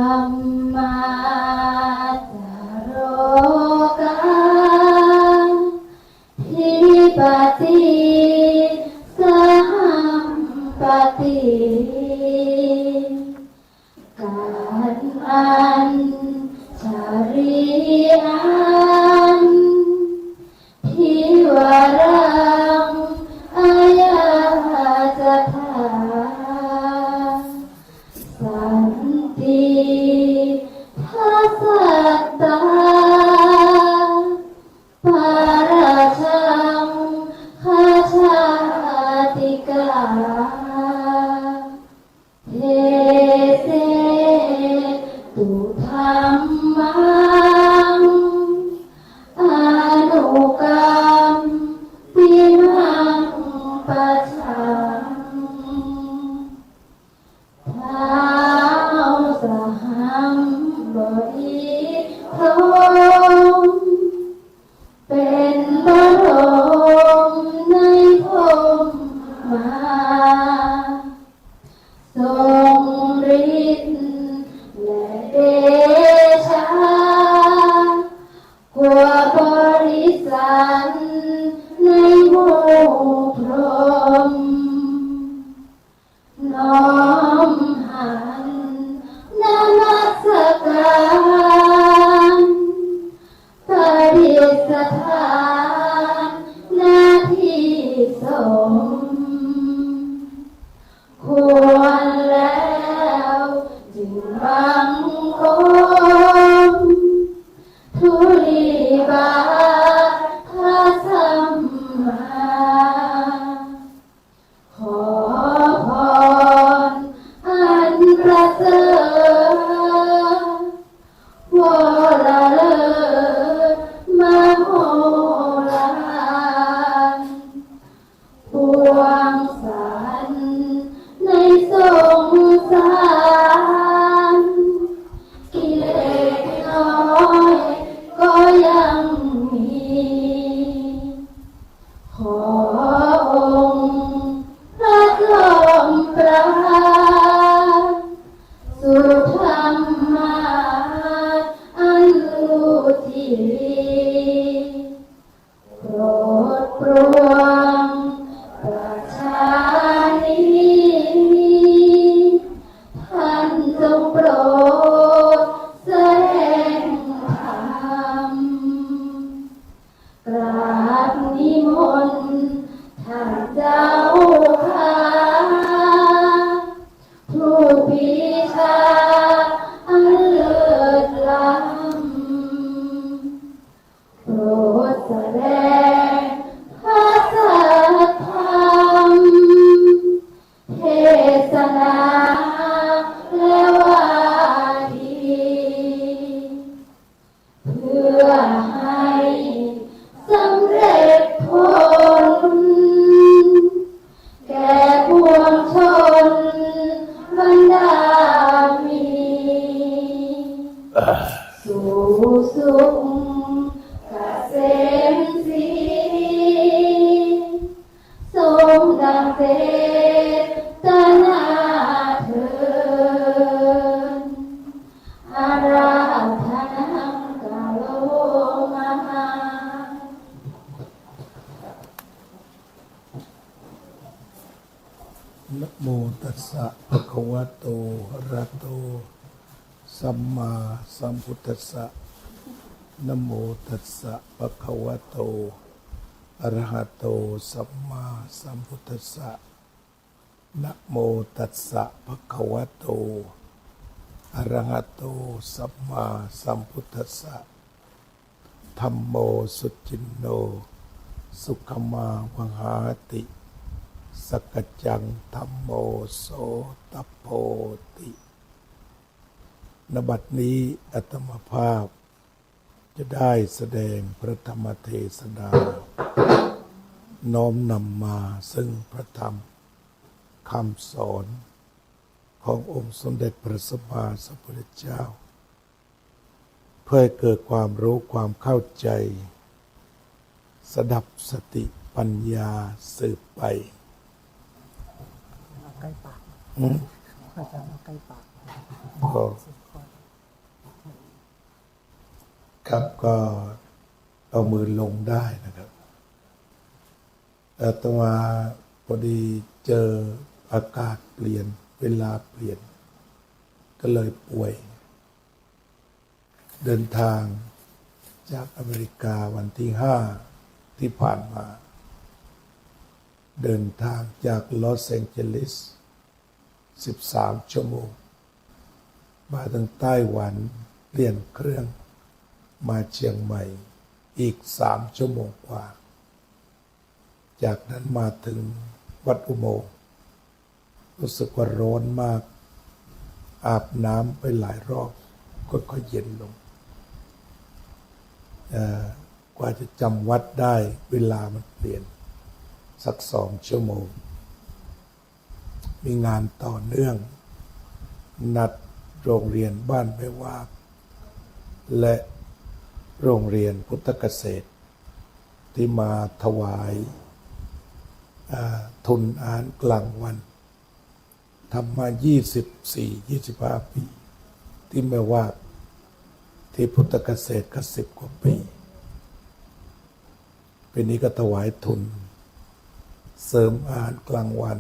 ธัมมาสโรกังทิปติสัมปติการอันจาริอันทิวรังอายาจถาสันติทัสสตาปาราชังคาชาติกาเทเสตุธัมมังอนุกัมปิมังปัจฉังท้าวสหัมบดีพระองค์เป็นบรมในพรหมมาทรงฤทธิ์และเดชะกว่าบริสันในหมู่พรหมน้อมหันนมัสการปฏิสถานหน้าที่สงฆ์ควรแล้วจึงบังคมธุลีบาทพระสัมมาขอพรอันประเสริฐวรเลิศมโหฬารปวงสรรค์ในสงสารกิเลสน้อยก็ยังมีขอองค์พระลมปราณสุธรรมาอันรู้ที่โปรดปรวงประชานิท่านจงโปรดแสดงธรรมกราบนิมนต์ท่านเจ้าค่ะผู้ปีชาอันเลิศล้ำโปรดแสดงพระสัทธรรมเทศนาและวาทีเพื่อให้สำเร็จผลแก่ปวงชนบรรดามีสู่สุขเกษมศรีสมดังเจตนาเถิดอาราธนังกาโลมหานะโมตัสสะภะคะวะโตอะระหะโตสัมมาสัมพุทธัสสะนะโมตัสสะภะคะวะโตอะระหะโตสัมมาสัมพุทธัสสะนะโมตัสสะภะคะวะโตอะระหะโตสัมมาสัมพุทธัสสะธัมโมสุจินโนสุขมาวังหาติสักจังธัมโมโสตโพติณบัดนี้อาตมาภาพจะได้แสดงพระธรรมเทศนาน้อมนำมาซึ่งพระธรรมคำสอนขององค์สมเด็จพระสัมมาสัมพุทธเจ้าเพื่อให้เกิดความรู้ความเข้าใจสดับสติปัญญาสืบไป ใกล้ปากอาจารย์เอาใกล้ปาก ก็ สุดคอ ครับก็เอามือลงได้นะครับแต่ต่อมาพอดีเจออากาศเปลี่ยนเวลาเปลี่ยนก็เลยป่วยเดินทางจากอเมริกาวันที่5ที่ผ่านมาเดินทางจากลอสแองเจลิส13 ชั่วโมงมาถึงไต้หวันเปลี่ยนเครื่องมาเชียงใหม่อีก3 ชั่วโมงกว่าจากนั้นมาถึงวัดอุโมงค์รู้สึกว่าร้อนมากอาบน้ำไปหลายรอบก็เย็นลงกว่าจะจำวัดได้เวลามันเปลี่ยนสัก2 ชั่วโมงมีงานต่อเนื่องนัดโรงเรียนบ้านแม่วากและโรงเรียนพุทธเกษตรที่มาถวายทุนอาหารกลางวันทำมา24-25 ปีที่แม่วากที่พุทธเกษตรก็10 กว่าปีปีนี้ก็ถวายทุนเสริมอาหารกลางวัน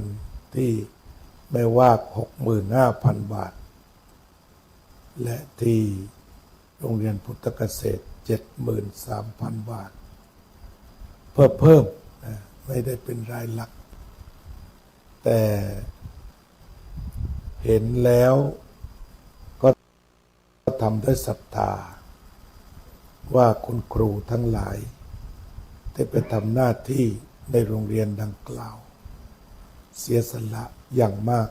ที่แม่วาก 65,000 บาทและที่โรงเรียนพุทธเกษตร 73,000 บาทเพิ่มนะไม่ได้เป็นรายหลักแต่เห็นแล้วก็ทำด้วยศรัทธาว่าคุณครูทั้งหลายที่ไปทำหน้าที่ในโรงเรียนดังกล่าวเสียสละอย่างมาก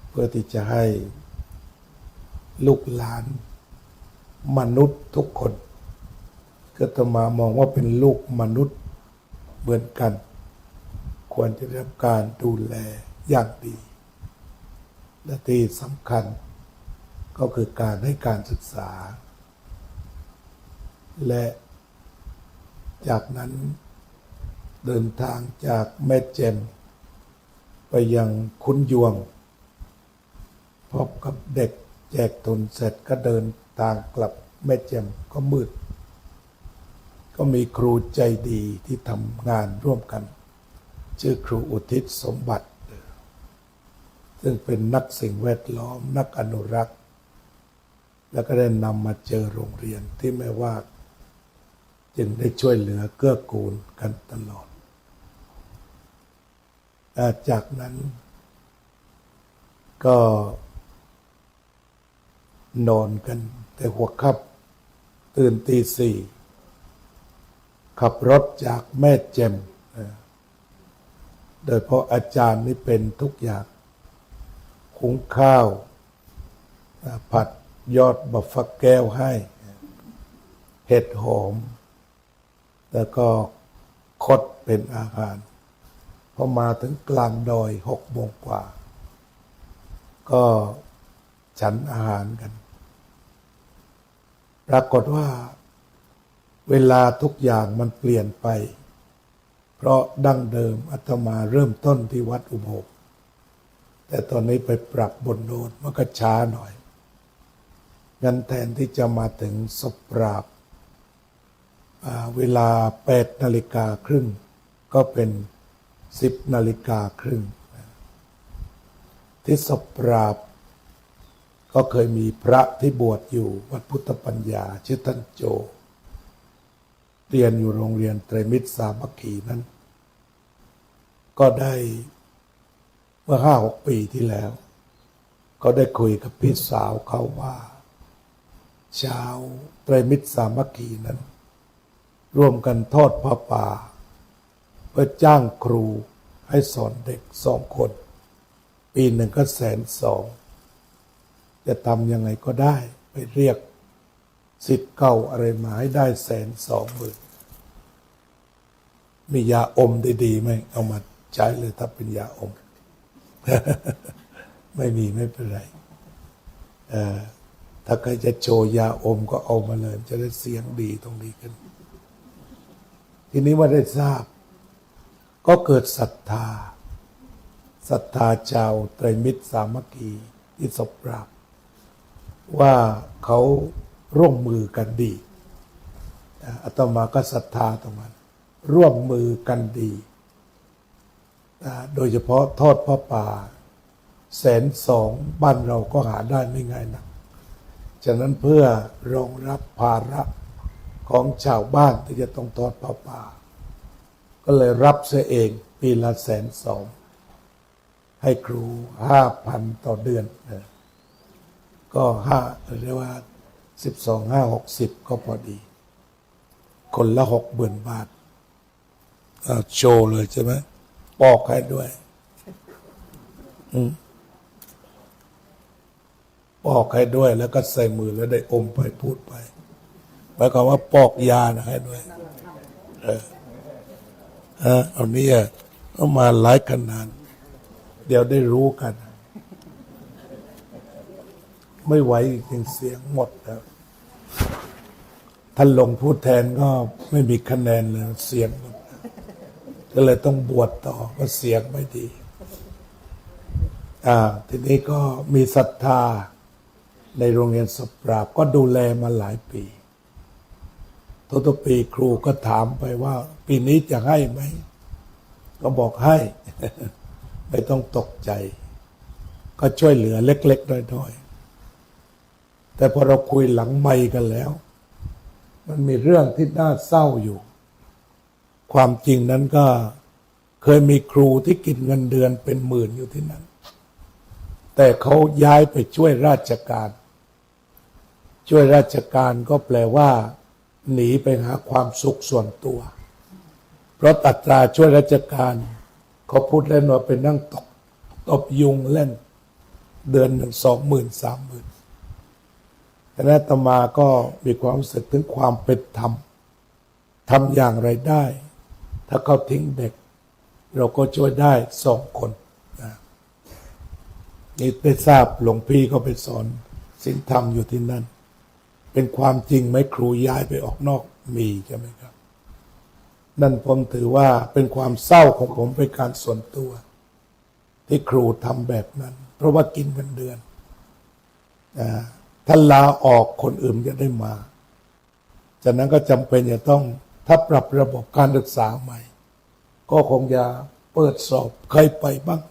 เพื่อที่จะให้ลูกหลานมนุษย์ทุกคนก็จะมามองว่าเป็นลูกมนุษย์เหมือนกันควรจะได้รับการดูแลอย่างดีและที่สำคัญก็คือการให้การศึกษาและจากนั้นเดินทางจากแม่แจ่มไปยังคุ้นยวงพบกับเด็กแจกทุนเสร็จก็เดินทางกลับแม่แจ่มก็มืดก็มีครูใจดีที่ทำงานร่วมกันชื่อครูอุทิศสมบัติซึ่งเป็นนักสิ่งแวดล้อมนักอนุรักษ์แล้วก็ได้นำมาเจอโรงเรียนที่แม่วากจึงได้ช่วยเหลือเกื้อกูลกันตลอดจากนั้นก็นอนกันแต่หัวค่ำตื่นตี 4ขับรถจากแม่แจ่มโดยเพราะอาจารย์นี่เป็นทุกอย่างหุงข้าวผัดยอดบักฟักแก้วให้เห็ดหอมแล้วก็คดเป็นอาหารพอมาถึงกลางดอย6 โมงกว่าก็ฉันอาหารกันปรากฏว่าเวลาทุกอย่างมันเปลี่ยนไปเพราะดั้งเดิมอาตมาเริ่มต้นที่วัดอุโมงค์แต่ตอนนี้ไปปรับบนโน้นมันก็ช้าหน่อยงั้นแทนที่จะมาถึงศพปราบเวลา8:30ก็เป็น10:30ที่ศพปราบก็เคยมีพระที่บวชอยู่วัดพุทธปัญญาชื่อท่านโจเรียนอยู่โรงเรียนไตรมิตรสามัคคีนั้นก็ได้เมื่อ5-6 ปีที่แล้วก็ได้คุยกับพี่สาวเขาว่าชาวไตรมิตรสามัคคีนั้นร่วมกันทอดผ้าป่าเพื่อจ้างครูให้สอนเด็ก2 คนปีหนึ่งก็120,000จะทำยังไงก็ได้ไปเรียกศิษย์เก่าอะไรมาให้ได้120,000มียาอมดีๆไหมเอามาใช้เลยถ้าเป็นยาอม ไม่มีไม่เป็นไรถ้าใครจะโชว์ยาอมก็เอามาเลยจะได้เสียงดีตรงนี้กันทีนี้ว่าได้ทราบก็เกิดศรัทธาชาวไตรมิตรสามัคคีที่ศพปราบว่าเขาร่วมมือกันดี อาตมาก็ศรัทธาตรงนั้นร่วมมือกันดีโดยเฉพาะทอดพระป่า120,000บ้านเราก็หาได้ไม่ง่ายนะฉะนั้นเพื่อรองรับภาระของชาวบ้านที่จะต้องทอดพระป่าก็เลยรับเสียเองปีละ120,000ให้ครู 5,000 ต่อเดือนก็เรียกว่า12 5 60ก็พอดีคนละ 60,000 บาทโชว์เลยใช่ไหมปอกให้ด้วยปอกให้ด้วยแล้วก็ใส่มือแล้วได้อมไปพูดไปหมายความว่าปอกยานะให้ด้วยเอาเนี่ยเอามาหลายขนาดเดี๋ยวได้รู้กันไม่ไหวจริงเสียงหมดแล้วท่านลงพูดแทนก็ไม่มีคะแนนเลยเสียงหมดก็เลยต้องบวชต่อเพราะเสียงไม่ดีทีนี้ก็มีศรัทธาในโรงเรียนสปราบก็ดูแลมาหลายปีทุกปีครูก็ถามไปว่าปีนี้จะให้ไหมก็บอกให้ ไม่ต้องตกใจก็ช่วยเหลือเล็กๆน้อยๆแต่พอเราคุยหลังไมค์กันแล้วมันมีเรื่องที่น่าเศร้าอยู่ความจริงนั้นก็เคยมีครูที่กินเงินเดือนเป็นหมื่นอยู่ที่นั่นแต่เขาย้ายไปช่วยราชการช่วยราชการก็แปลว่าหนีไปหาความสุขส่วนตัวเพราะอัตราช่วยราชการเขาพูดเล่นว่าเป็นนั่งตบยุงเล่นเดือนหนึ่ง20,000 30,000แต่อาตมาก็มีความรู้สึกถึงความเป็นธรรมทำอย่างไรได้ถ้าเขาทิ้งเด็กเราก็ช่วยได้2 คนนี่ได้ทราบหลวงพี่ก็ไปสอนศีลธรรมอยู่ที่นั่นเป็นความจริงไหมครูย้ายไปออกนอกมีใช่ไหมครับนั่นผมถือว่าเป็นความเศร้าของผมเป็นการส่วนตัวที่ครูทำแบบนั้นเพราะว่ากินเงินเดือนถ้าลาออกคนอื่นจะได้มาจากนั้นก็จำเป็นจะต้องถ้าปรับระบบการศึกษาใหม่ก็คงจะเปิดสอบเคยไปบ้าง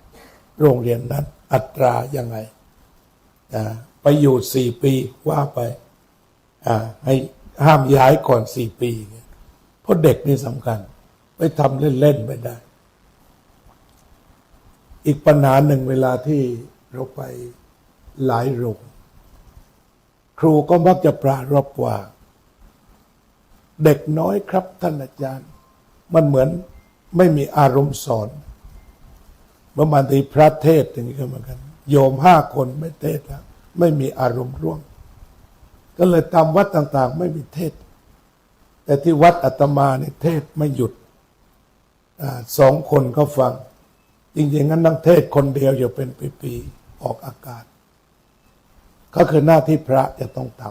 โรงเรียนนั้นอัตรายังไงไปอยู่4 ปีว่าไปให้ห้ามย้ายก่อน4 ปีเพราะเด็กนี่สำคัญไปทำเล่นๆไม่ได้อีกปัญหาหนึ่งเวลาที่เราไปหลายโรงครูก็มักจะปรารภว่าเด็กน้อยครับท่านอาจารย์มันเหมือนไม่มีอารมณ์สอนเมื่อบางทีพระเทศอย่างนี้ก็เหมือนกันโยม5 คนไม่เทศแล้วไม่มีอารมณ์ร่วมก็เลยตามวัดต่างๆไม่มีเทศแต่ที่วัดอาตมาเนี่ยเทศไม่หยุด2 คนก็ฟังจริงๆงั้นนั่งเทศคนเดียวอยู่เป็นปีๆออกอากาศก็คือหน้าที่พระจะต้องท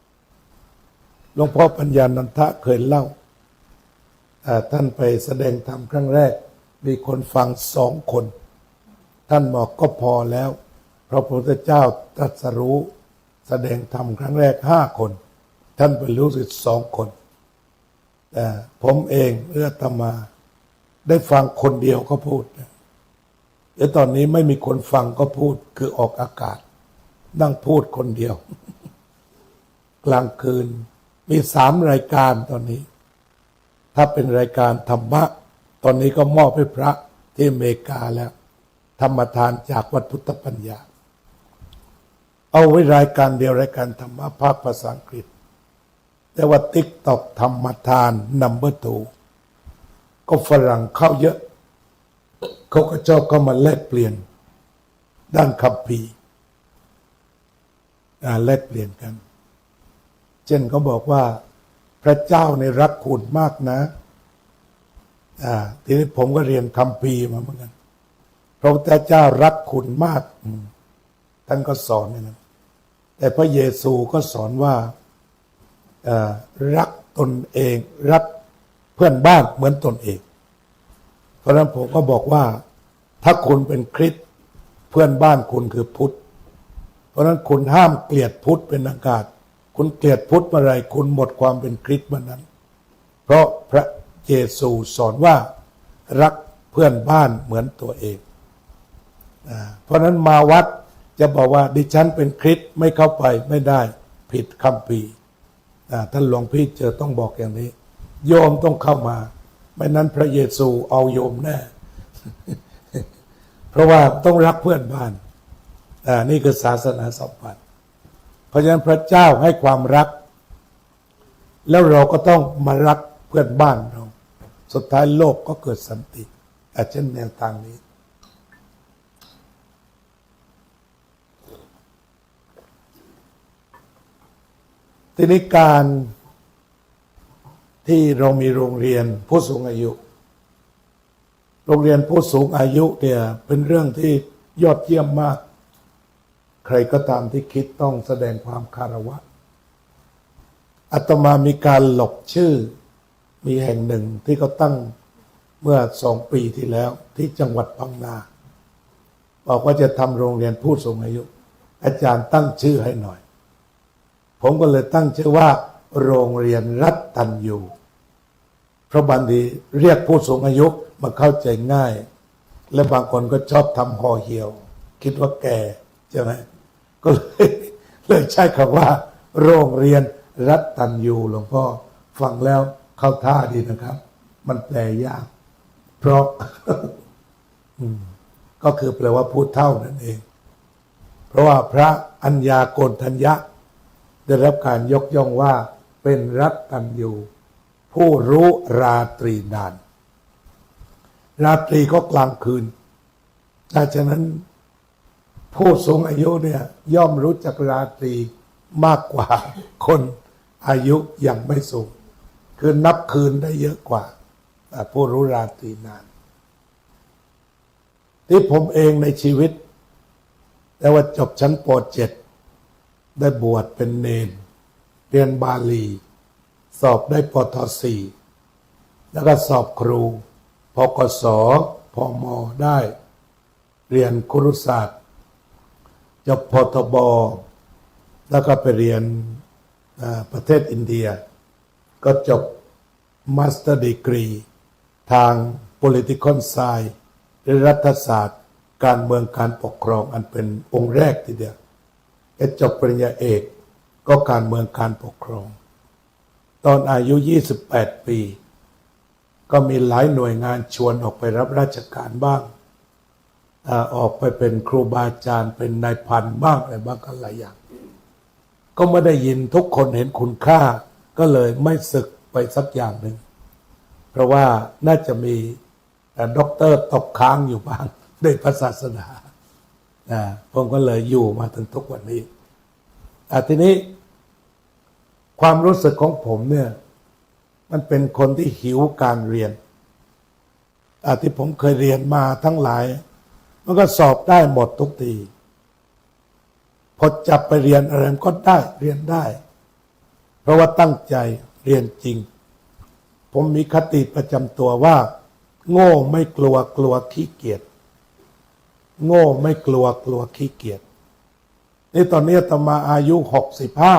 ำหลวงพ่อปัญญานันทะเคยเล่าท่านไปแสดงธรรมครั้งแรกมีคนฟัง2 คนท่านบอกก็พอแล้วพระพุทธเจ้าตรัสรู้แสดงธรรมครั้งแรก5 คนท่านบรรลุสิทธิ์2 คนแต่ผมเองอาตมาได้ฟังคนเดียวก็พูดเดี๋ยวตอนนี้ไม่มีคนฟังก็พูดคือออกอากาศนั่งพูดคนเดียว กลางคืนมี3 รายการตอนนี้ถ้าเป็นรายการธรรมะตอนนี้ก็มอบให้พระที่อเมริกาแล้วธรรมทานจากวัดพุทธปัญญาเอาไว้รายการเดียวรายการธรรมะภาคภาษาอังกฤษแต่ว่า TikTok ธรรมทานNo. 2ก็ฝรั่งเข้าเยอะเขาก็ชอบเข้ามาแลกเปลี่ยนด้านคัมภีร์แลกเปลี่ยนกันเช่นเขาบอกว่าพระเจ้าในรักคุณมากนะทีนี้ผมก็เรียนคัมภีร์มาเหมือนกันพระพุทธเจ้ารักคุณมากท่านก็สอนอย่างนั้นแต่พระเยซูก็สอนว่ารักตนเองรักเพื่อนบ้านเหมือนตนเองเพราะฉะนั้นผมก็บอกว่าถ้าคุณเป็นคริสต์เพื่อนบ้านคุณคือพุทธเพราะฉะนั้นคุณห้ามเกลียดพุทธเป็นอากาศ คุณเกลียดพุทธเมื่อไรคุณหมดความเป็นคริสต์เมื่อนั้นเพราะพระเยซูสอนว่ารักเพื่อนบ้านเหมือนตัวเองเพราะนั้นมาวัดจะบอกว่าดิฉันเป็นคริสต์ไม่เข้าไปไม่ได้ผิดคัมภีร์ท่านหลวงพี่เจอต้องบอกอย่างนี้โยมต้องเข้ามาไม่นั้นพระเยซูเอาโยมแน่ เพราะว่าต้องรักเพื่อนบ้านนี่คือศาสนาสัมพันธ์เพราะฉะนั้นพระเจ้าให้ความรักแล้วเราก็ต้องมารักเพื่อนบ้านเราสุดท้ายโลกก็เกิดสันติเช่นแนวทางนี้ทีนี้การที่เรามีโรงเรียนผู้สูงอายุโรงเรียนผู้สูงอายุเนี่ยเป็นเรื่องที่ยอดเยี่ยมมากใครก็ตามที่คิดต้องแสดงความคารวะอาตมามีการหลบชื่อมีแห่งหนึ่งที่เขาตั้งเมื่อ2 ปีที่แล้วที่จังหวัดพังงาบอกว่าจะทำโรงเรียนผู้สูงอายุอาจารย์ตั้งชื่อให้หน่อยผมก็เลยตั้งชื่อว่าโรงเรียนรัตตัญญูเพราะบางทีเรียกผู้สูงอายุมันเข้าใจง่ายและบางคนก็ชอบทำห่อเหี่ยวคิดว่าแก่ใช่ไหมก็เลยใช้คำว่าโรงเรียนรัตตัญญูหลวงพ่อฟังแล้วเข้าท่าดีนะครับมันแปลยากเพราะ ก็คือแปลว่าผู้เฒ่านั่นเองเพราะว่าพระอัญญาโกณฑัญญะได้รับการยกย่องว่าเป็นรัตตัญญูผู้รู้ราตรีนานราตรีก็กลางคืนดังนั้นผู้สูงอายุเนี่ยย่อมรู้จักราตรีมากกว่าคนอายุยังไม่สูงคือนับคืนได้เยอะกว่าผู้รู้ราตรีนานที่ผมเองในชีวิตแต่ว่าจบชั้นป .7 ได้บวชเป็นเณรเรียนบาลีสอบได้ปท.4 แล้วก็สอบครูพกสพมได้เรียนครุศาสตร์จบพทบแล้วก็ไปเรียนประเทศอินเดียก็จบมาสเตอร์ดีกรีทาง political science หรือรัฐศาสตร์การเมืองการปกครองอันเป็นองค์แรกทีเดียวจบปริญญาเอกก็การเมืองการปกครองตอนอายุ28 ปีก็มีหลายหน่วยงานชวนออกไปรับราชการบ้างออกไปเป็นครูบาอาจารย์เป็นนายพันบ้างอะไรบ้างก็หลายอย่างก็ไม่ได้ยินทุกคนเห็นคุณค่าก็เลยไม่ศึกไปสักอย่างหนึ่งเพราะว่าน่าจะมีด็อกเตอร์ตกค้างอยู่บ้างด้วยพระศาสนาผมก็เลยอยู่มาถึงทุกวันนี้ทีนี้ความรู้สึกของผมเนี่ยมันเป็นคนที่หิวการเรียนที่ผมเคยเรียนมาทั้งหลายมันก็สอบได้หมดทุกทีพอจับไปเรียนอะไรก็ได้เรียนได้เพราะว่าตั้งใจเรียนจริงผมมีคติประจำตัวว่าโง่ไม่กลัวกลัวขี้เกียจโง่ไม่กลัวกลัวขี้เกียจนี่ตอนนี้อาตมาอายุ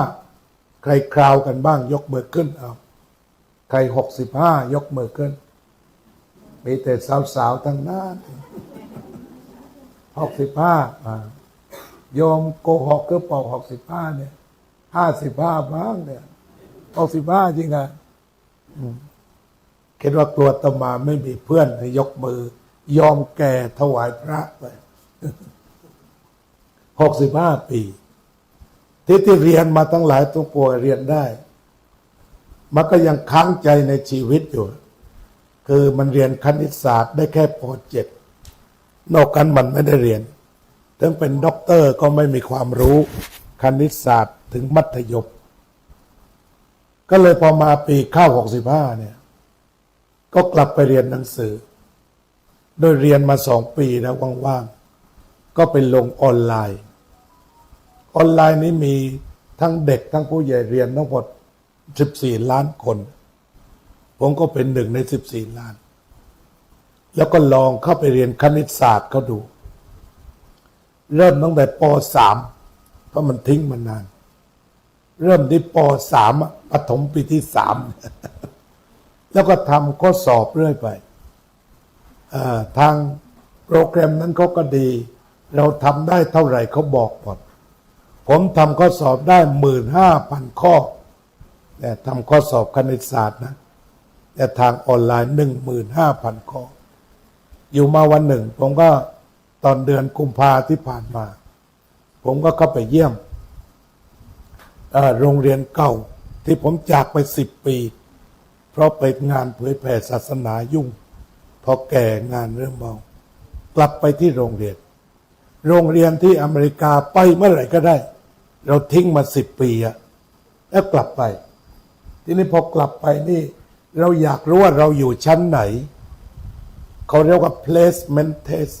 65ใครคราวกันบ้างยกมือขึ้นเอาใคร65ยกมือขึ้นมีแต่สาวๆทั้งนั้น65โยมโกหกก็เปล่า65เนี่ย55บ้างเนี่ย65จริงอ่ะคิดว่ากลัวอาตมาไม่มีเพื่อนให้ยกมือยอมแก่ถวายพระไป65 ปีที่เรียนมาทั้งหลายตัวปวงเรียนได้มันก็ยังค้างใจในชีวิตอยู่คือมันเรียนคณิตศาสตร์ได้แค่ป .7 นอกกันมันไม่ได้เรียนถึงเป็นด็อกเตอร์ก็ไม่มีความรู้คณิตศาสตร์ถึงมัธยมก็เลยพอมาปีเข้า65เนี่ยก็กลับไปเรียนหนังสือโดยเรียนมา2 ปีแล้วว่างๆก็ไปลงออนไลน์นี้มีทั้งเด็กทั้งผู้ใหญ่เรียนทั้งหมด14 ล้านคนผมก็เป็น1 ใน 14 ล้านแล้วก็ลองเข้าไปเรียนคณิตศาสตร์เขาดูเริ่มตั้งแต่ป .3 เพราะมันทิ้งมานาน เริ่มที่ป .3 ประถมปีที่ 3 แล้วก็ทำข้อสอบเรื่อยไปทางโปรแกรมนั้นเขาก็ดี เราทำได้เท่าไหร่เขาบอกหมดผมทำข้อสอบได้ 15,000 ข้อแต่ทำข้อสอบคณิตศาสตร์นะแต่ทางออนไลน์ 15,000 ข้ออยู่มาวันหนึ่งผมก็ตอนเดือนกุมภาที่ผ่านมาผมก็เข้าไปเยี่ยมโรงเรียนเก่าที่ผมจากไป10 ปีเพราะไปงานเผยแผ่ศาสนายุ่งพอแก่งานเริ่มเบากลับไปที่โรงเรียนที่อเมริกาไปเมื่อไหร่ก็ได้เราทิ้งมา10 ปีแล้วกลับไปทีนี้พอกลับไปนี่เราอยากรู้ว่าเราอยู่ชั้นไหนเขาเรียกว่า placement test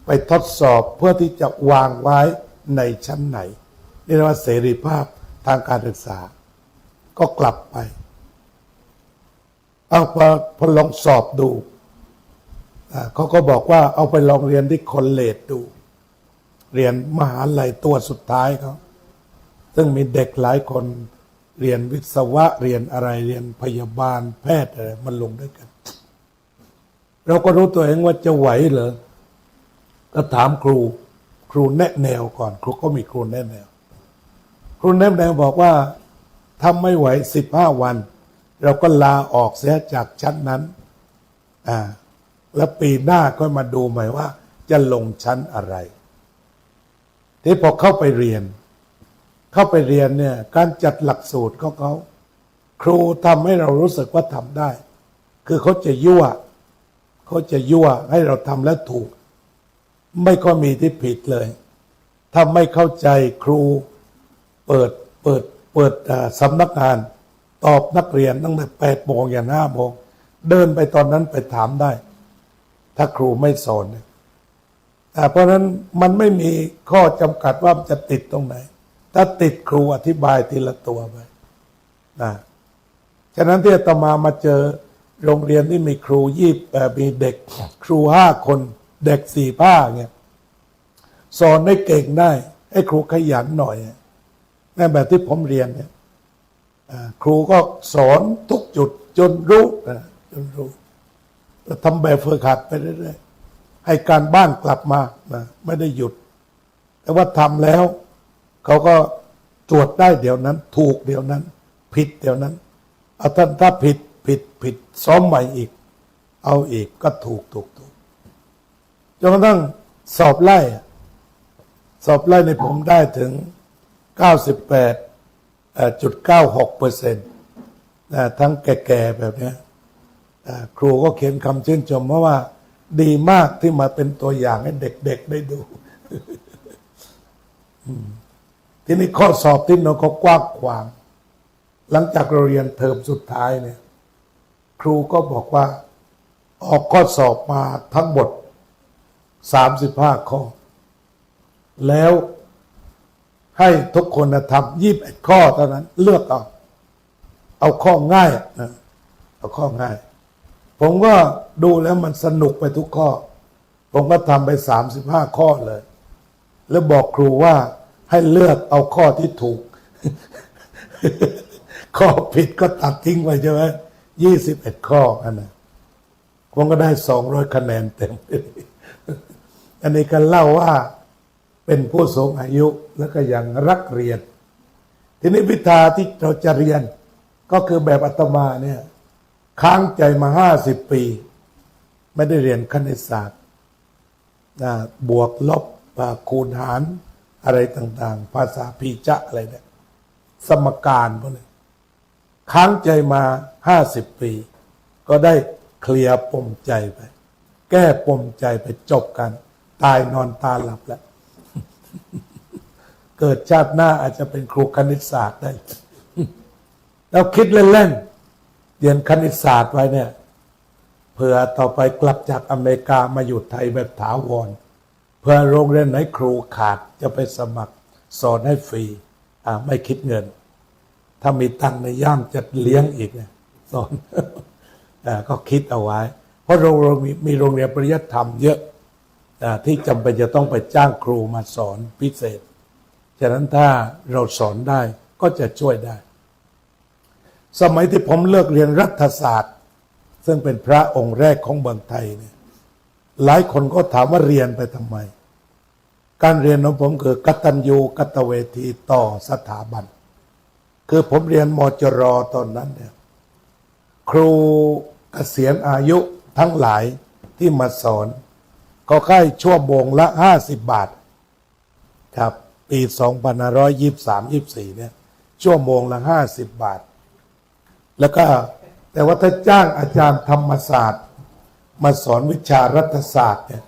ไปทดสอบเพื่อที่จะวางไว้ในชั้นไหนนี่เรียกว่าเสรีภาพทางการศึกษาก็กลับไปพอลองสอบดูเขาก็บอกว่าเอาไปลองเรียนที่คอลเลจดูเรียนมหาลัยตัวสุดท้ายเขาซึ่งมีเด็กหลายคนเรียนวิศวะเรียนอะไรเรียนพยาบาลแพทย์อะไรมันลงด้วยกันเราก็รู้ตัวเองว่าจะไหวเหรอก็ถามครูแนะแนวก่อนครูก็มีครูแนะแนวบอกว่าถ้าไม่ไหว15 วันเราก็ลาออกเสียจากชั้นนั้นแล้วปีหน้าก็มาดูใหม่ว่าจะลงชั้นอะไรที่พอเข้าไปเรียนเนี่ยการจัดหลักสูตรของเขาครูทำให้เรารู้สึกว่าทำได้คือเขาจะยั่วให้เราทำแล้วถูกไม่ก็มีที่ผิดเลยถ้าไม่เข้าใจครูเปิดสำนักงานตอบนักเรียนตั้งแต่8 โมงยัน5 โมงเดินไปตอนนั้นไปถามได้ถ้าครูไม่สอนเพราะนั้นมันไม่มีข้อจำกัดว่าจะติดตรงไหนถ้าติดครูอธิบายทีละตัวไปฉะนั้นที่อาตมาเจอโรงเรียนที่มีครูมีเด็กครู5 คนเด็ก4 ภาคเนี่ยสอนได้เก่งได้ให้ครูขยันหน่อยในแบบที่ผมเรียนเนี่ยครูก็สอนทุกจุดจนรู้ทำแบบฝึกหัดไปเรื่อยๆให้การบ้านกลับมาไม่ได้หยุดแต่ว่าทำแล้วเขาก็ตรวจได้เดี๋ยวนั้นถูกเดี๋ยวนั้นผิดเดี๋ยวนั้นเอาถ้าผิดซ้อมใหม่อีกเอาอีกก็ถูกจนกระทั่งสอบไล่ในผมได้ถึง 98.96% ทั้งแก่ๆแบบนี้ครูก็เขียนคำชื่นชมเพราะว่าดีมากที่มาเป็นตัวอย่างให้เด็กๆได้ดู ทีนี้ข้อสอบที่เราก็กว้างขวางหลังจากเราเรียนเทอมสุดท้ายเนี่ยครูก็บอกว่าออกข้อสอบมาทั้งหมด35 ข้อแล้วให้ทุกคนทำ21 ข้อเท่านั้นเลือกเอาข้อง่ายเอาข้อง่ายผมก็ดูแล้วมันสนุกไปทุกข้อผมก็ทำไป35 ข้อเลยแล้วบอกครูว่าให้เลือกเอาข้อที่ถูก ข้อผิดก็ตัดทิ้งไปใช่ไหม21 ข้อนะผมก็ได้200 คะแนนเต็ม อันนี้ก็เล่าว่าเป็นผู้สูงอายุแล้วก็ยังรักเรียนทีนี้วิชาที่เราจะเรียนก็คือแบบอาตมาเนี่ยค้างใจมา50 ปีไม่ได้เรียนคณิตศาสตร์บวกลบคูณหารอะไรต่างๆภาษาพีจะอะไรเนี่ยสมการพวกนี้ค้างใจมา50 ปีก็ได้เคลียร์ปมใจไปแก้ปมใจไปจบกันตายนอนตาหลับแล้ว เกิดชาติหน้าอาจจะเป็นครูคณิตศาสตร์ได้ แล้วคิดเล่นๆเรียนคณิตศาสตร์ไว้เนี่ยเผื่อต่อไปกลับจากอเมริกามาอยู่ไทยแบบถาวรเพื่อโรงเรียนไหนครูขาดจะไปสมัครสอนให้ฟรีไม่คิดเงินถ้ามีตังค์ในย่ามจะเลี้ยงอีกเนี่ยสอน ก็คิดเอาไว้เพราะเรามีโรงเรียนปริยัติธรรมเยอะที่จำเป็นจะต้องไปจ้างครูมาสอนพิเศษฉะนั้นถ้าเราสอนได้ ก็จะช่วยได้ สมัยที่ผมเลิกเรียนรัฐศาสตร์ซึ่งเป็นพระองค์แรกของเมืองไทยเนี่ยหลายคนก็ถามว่าเรียนไปทำไมการเรียนของผมคือกตัญญูกตเวทีต่อสถาบันคือผมเรียนมจรตอนนั้นเนี่ยครูเกษียณอายุทั้งหลายที่มาสอนก็ให้ชั่วโมงละ50 บาทครับปี2523-24เนี่ยชั่วโมงละ50 บาทแล้วก็แต่ว่าถ้าจ้างอาจารย์ธรรมศาสตร์มาสอนวิชารัฐศาสตร์เนี่ย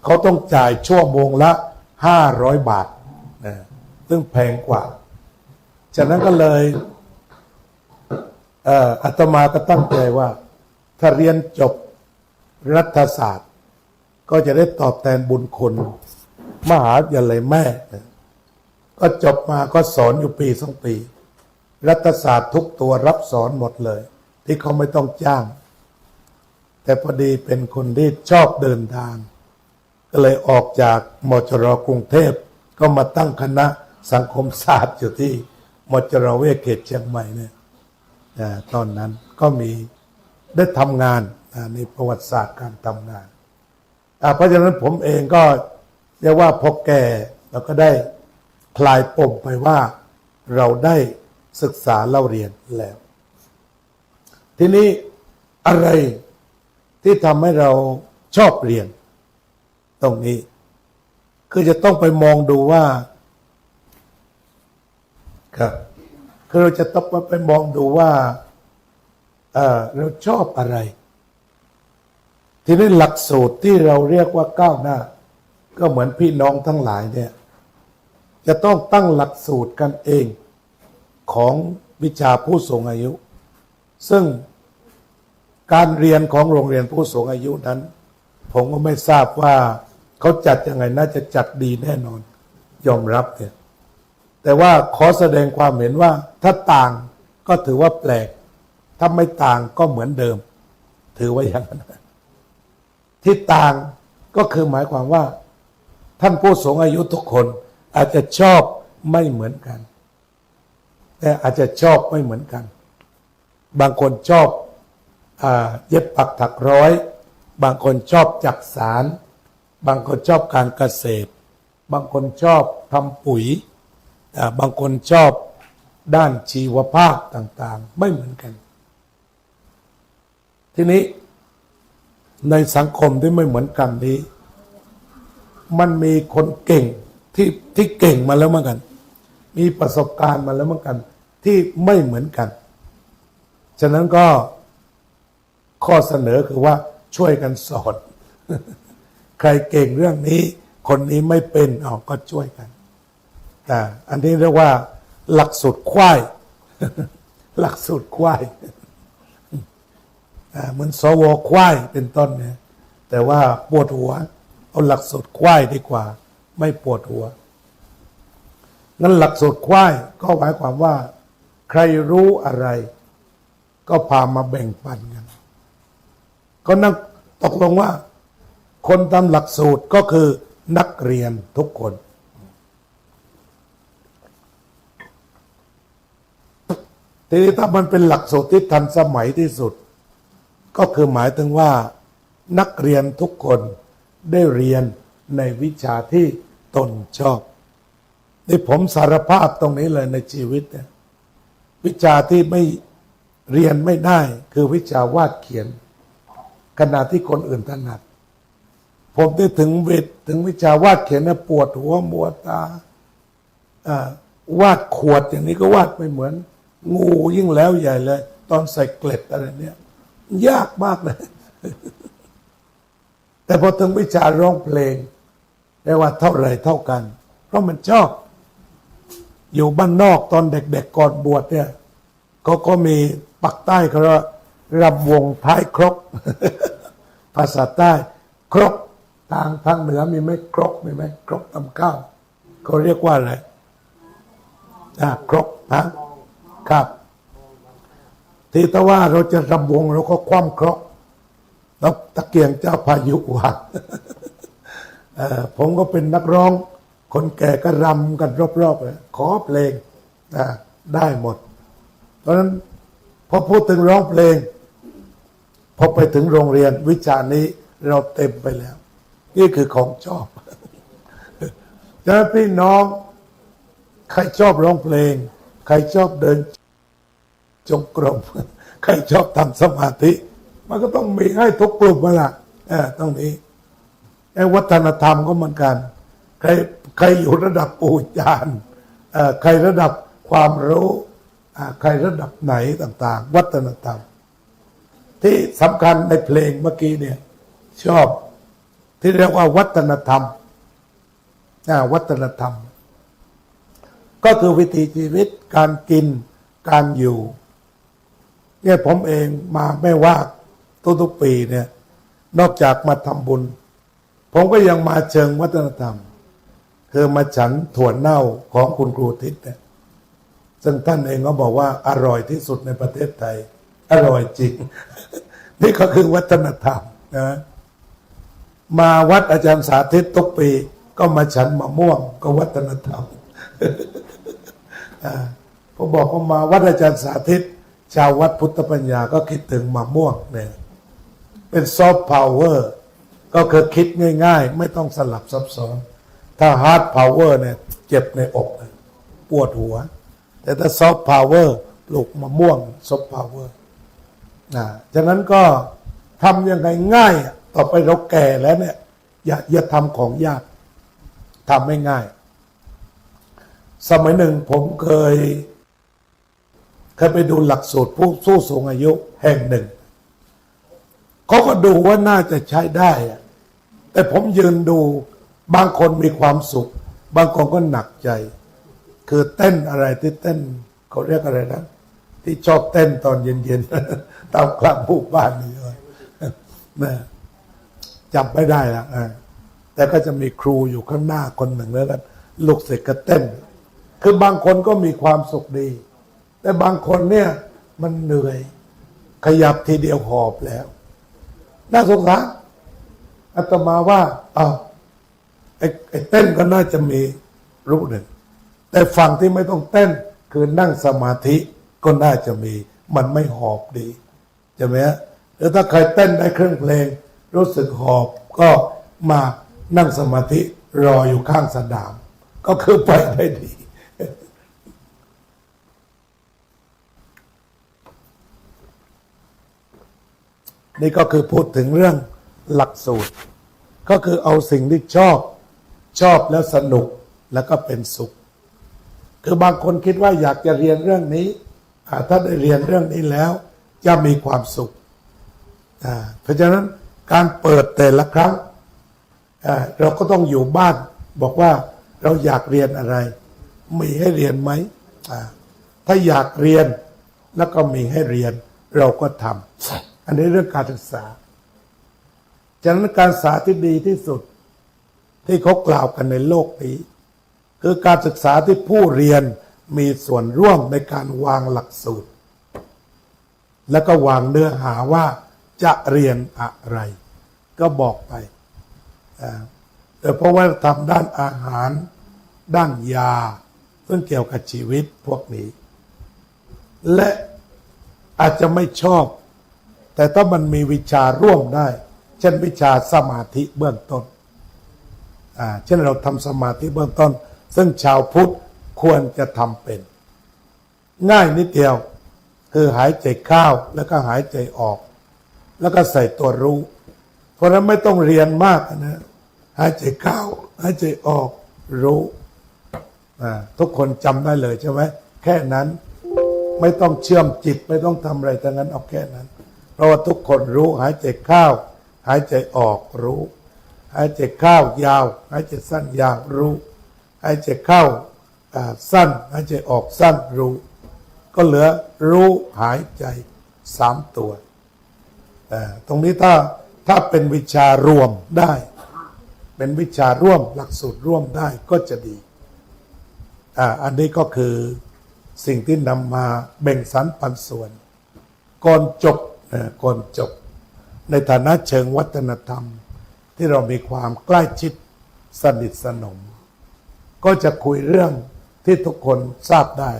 เขาต้องจ่ายชั่วโมงละ500 บาทนะซึ่งแพงกว่าฉะนั้นก็เลยอาตมาก็ตั้งใจว่าถ้าเรียนจบรัฐศาสตร์ก็จะได้ตอบแทนบุญคุณมหาวิทยาลัยแม่นะก็จบมาก็สอนอยู่ปี 2 ปีรัฐศาสตร์ทุกตัวรับสอนหมดเลยที่เขาไม่ต้องจ้างแต่พอดีเป็นคนที่ชอบเดินทางก็เลยออกจากมจร.กรุงเทพก็มาตั้งคณะสังคมศาสตร์อยู่ที่มจร.เวชเขตเชียงใหม่เนี่ยตอนนั้นก็มีได้ทำงานในประวัติศาสตร์การทำงานเพราะฉะนั้นผมเองก็เรียกว่าพอแก่เราก็ได้คลายปมไปว่าเราได้ศึกษาเล่าเรียนแล้วทีนี้อะไรที่ทำให้เราชอบเรียนตรงนี้คือจะต้องไปมองดูว่าครับคือเราจะต้องไปมองดูว่าเราชอบอะไรทีนี้หลักสูตรที่เราเรียกว่าก้าวหน้าก็เหมือนพี่น้องทั้งหลายเนี่ยจะต้องตั้งหลักสูตรกันเองของวิชาผู้สูงอายุซึ่งการเรียนของโรงเรียนผู้สูงอายุนั้นผมก็ไม่ทราบว่าเขาจัดยังไงน่าจะจัดดีแน่นอนยอมรับเนี่ยแต่ว่าขอแสดงความเห็นว่าถ้าต่างก็ถือว่าแปลกถ้าไม่ต่างก็เหมือนเดิมถือว่าอย่างนั้นที่ต่างก็คือหมายความว่าท่านผู้สูงอายุทุกคนอาจจะชอบไม่เหมือนกันแต่อาจจะชอบไม่เหมือนกันบางคนชอบเย็บปักถักร้อยบางคนชอบจักสารบางคนชอบการเกษตรบางคนชอบทำปุ๋ยบางคนชอบด้านชีวภาพต่างๆไม่เหมือนกันทีนี้ในสังคมที่ไม่เหมือนกันนี้มันมีคนเก่งที่เก่งมาแล้วเหมือนกันมีประสบการณ์มาแล้วเหมือนกันที่ไม่เหมือนกันฉะนั้นก็ข้อเสนอคือว่าช่วยกันสอนใครเก่งเรื่องนี้คนนี้ไม่เป็นก็ช่วยกันอันนี้เรียกว่าหลักสูตรควายหลักสูตรควายเหมือนสวควายเป็นต้นเนี่ยแต่ว่าปวดหัวเอาหลักสูตรควายดีกว่าไม่ปวดหัวงั้นหลักสูตรควายก็หมายความว่าใครรู้อะไรก็พามาแบ่งปันกันก็นั่งตกลงว่าคนทำหลักสูตรก็คือนักเรียนทุกคนทีนี้ถ้ามันเป็นหลักสูตรที่ทันสมัยที่สุดก็คือหมายถึงว่านักเรียนทุกคนได้เรียนในวิชาที่ตนชอบนี่ผมสารภาพตรงนี้เลยในชีวิตเนี่ยวิชาที่ไม่เรียนไม่ได้คือวิชาวาดเขียนขณะที่คนอื่นถนัดผมได้ถึงวิชาวาดเขียนเนี่ยปวดหัวมัวตาวาดขวดอย่างนี้ก็วาดไม่เหมือนงูยิ่งแล้วใหญ่เลยตอนใส่เกล็ดอะไรเนี่ยยากมากเลย แต่พอถึงวิชาร้องเพลงเรียกว่าเท่าไรเท่ากันเพราะมันชอบอยู่บ้านนอกตอนเด็กๆก่อนบวชเนี่ยก็มีปักใต้เขาเรียกว่ารำวงท้ายครก ภาษาใต้ครกทางเหนือมีไหมครกมีไหมครกตำข้าวเขาเรียกว่าอะไรครกครับที่ถ้าว่าเราจะรำวงเราก็คว่ำครกแล้วตะเกียงเจ้าพายุวาง ผมก็เป็นนักร้องคนแก่ก็รำกันรอบๆขอเพลง ได้หมด เพราะฉะนั้นพอพูดถึงร้องเพลงพอไปถึงโรงเรียนวิชานี้เราเต็มไปแล้วนี่คือของชอบดังนั้นพี่น้องใครชอบร้องเพลงใครชอบเดินจงกรมใครชอบทำสมาธิมันก็ต้องมีให้ทุกกลุ่มมาละต้องนี้ไอ้วัฒนธรรมก็เหมือนกันใครอยู่ระดับปู่ญาณใครระดับความรู้ใครระดับไหนต่างๆวัฒนธรรมที่สำคัญในเพลงเมื่อกี้เนี่ยชอบที่เรียกว่าวัฒนธรรมวัฒนธรรมก็คือวิถีชีวิตการกินการอยู่เนี่ยผมเองมาไม่ว่าทุกๆปีเนี่ยนอกจากมาทำบุญผมก็ยังมาเชิงวัฒนธรรมคือมาฉันถั่วเน่าของคุณครูทิศเนี่ยซึ่งท่านเองก็บอกว่าอร่อยที่สุดในประเทศไทยอร่อยจริง นี่ก็คือวัฒนธรรมนะมาวัดอาจารย์สาธิตทุกปีก็มาฉันมะม่วงก็วัฒนธรรมผมบอกว่ามาวัดอาจารย์สาธิตชาววัดพุทธปัญญาก็คิดถึงมะม่วงเนี่ยเป็นซอฟต์พาวเวอร์ก็คือคิดง่ายๆไม่ต้องสลับซับซ้อนถ้าฮาร์ดพาวเวอร์เนี่ยเจ็บในอกปวดหัวแต่ถ้าซอฟต์พาวเวอร์ปลูกมะม่วงซอฟต์พาวเวอร์ฉะนั้นก็ทำยังไงง่ายต่อไปเราแก่แล้วเนี่ยอย่าทำของยากทำไม่ง่ายสมัยหนึ่งผมเคยไปดูหลักสูตรผู้สูงอายุแห่งหนึ่งเขาก็ดูว่าน่าจะใช้ได้แต่ผมยืนดูบางคนมีความสุขบางคนก็หนักใจคือเต้นอะไรที่เต้นเขาเรียกอะไรนะที่ชอบเต้นตอนเย็นๆตามกลางหมู่บ้านนี่เลยนะจำไม่ได้ละแต่ก็จะมีครูอยู่ข้างหน้าคนหนึ่งแล้วกันลูกศิษย์ก็เต้นคือบางคนก็มีความสุขดีแต่บางคนเนี่ยมันเหนื่อยขยับทีเดียวหอบแล้วน่าสงสารอาตมาว่าไอ้เต้นก็น่าจะมีรูปหนึ่งแต่ฝั่งที่ไม่ต้องเต้นคือนั่งสมาธิก็น่าจะมีมันไม่หอบดีใช่ไหมฮะหรือถ้าใครเต้นได้เครื่องเพลงรู้สึกหอบก็มานั่งสมาธิรออยู่ข้างสนามก็คือไปได้ดีนี่ก็คือพูดถึงเรื่องหลักสูตรก็คือเอาสิ่งที่ชอบแล้วสนุกแล้วก็เป็นสุขคือบางคนคิดว่าอยากจะเรียนเรื่องนี้ถ้าได้เรียนเรื่องนี้แล้วจะมีความสุขเพราะฉะนั้นการเปิดแต่ละครั้งเราก็ต้องอยู่บ้านบอกว่าเราอยากเรียนอะไรมีให้เรียนไหมถ้าอยากเรียนแล้วก็มีให้เรียนเราก็ทำอันนี้เรื่องการศึกษาฉะนั้นการศึกษาที่ดีที่สุดที่เขากล่าวกันในโลกนี้คือการศึกษาที่ผู้เรียนมีส่วนร่วมในการวางหลักสูตรแล้วก็วางเนื้อหาว่าจะเรียนอะไรก็บอกไปแต่เพราะว่าทำด้านอาหารด้านยาซึ่งเกี่ยวกับชีวิตพวกนี้และอาจจะไม่ชอบแต่ถ้ามันมีวิชาร่วมได้เช่นวิชาสมาธิเบื้องต้นเช่นเราทำสมาธิเบื้องต้นซึ่งชาวพุทธควรจะทำเป็นง่ายนิดเดียวคือหายใจเข้าแล้วก็หายใจออกแล้วก็ใส่ตัวรู้เพราะนั้นไม่ต้องเรียนมากนะหายใจเข้าหายใจออกรู้ทุกคนจำได้เลยใช่ไหมแค่นั้นไม่ต้องเชื่อมจิตไม่ต้องทำอะไรทั้งนั้นเอาแค่นั้นเพราะว่าทุกคนรู้หายใจเข้าหายใจออกรู้หายใจเข้ายาวหายใจสั้นยาวรู้หายใจเข้าสั้นหายใจออกสั้นรู้ก็เหลือรู้หายใจ3ตัวตรงนี้ถ้าเป็นวิชารวมได้เป็นวิชาร่วมหลักสูตรร่วมได้ก็จะดีอันนี้ก็คือสิ่งที่นำมาแบ่งสรรปันส่วนก่อนจบในฐานะเชิงวัฒนธรรมที่เรามีความใกล้ชิดสนิทสนมก็จะคุยเรื่องที่ทุกคนทราบได้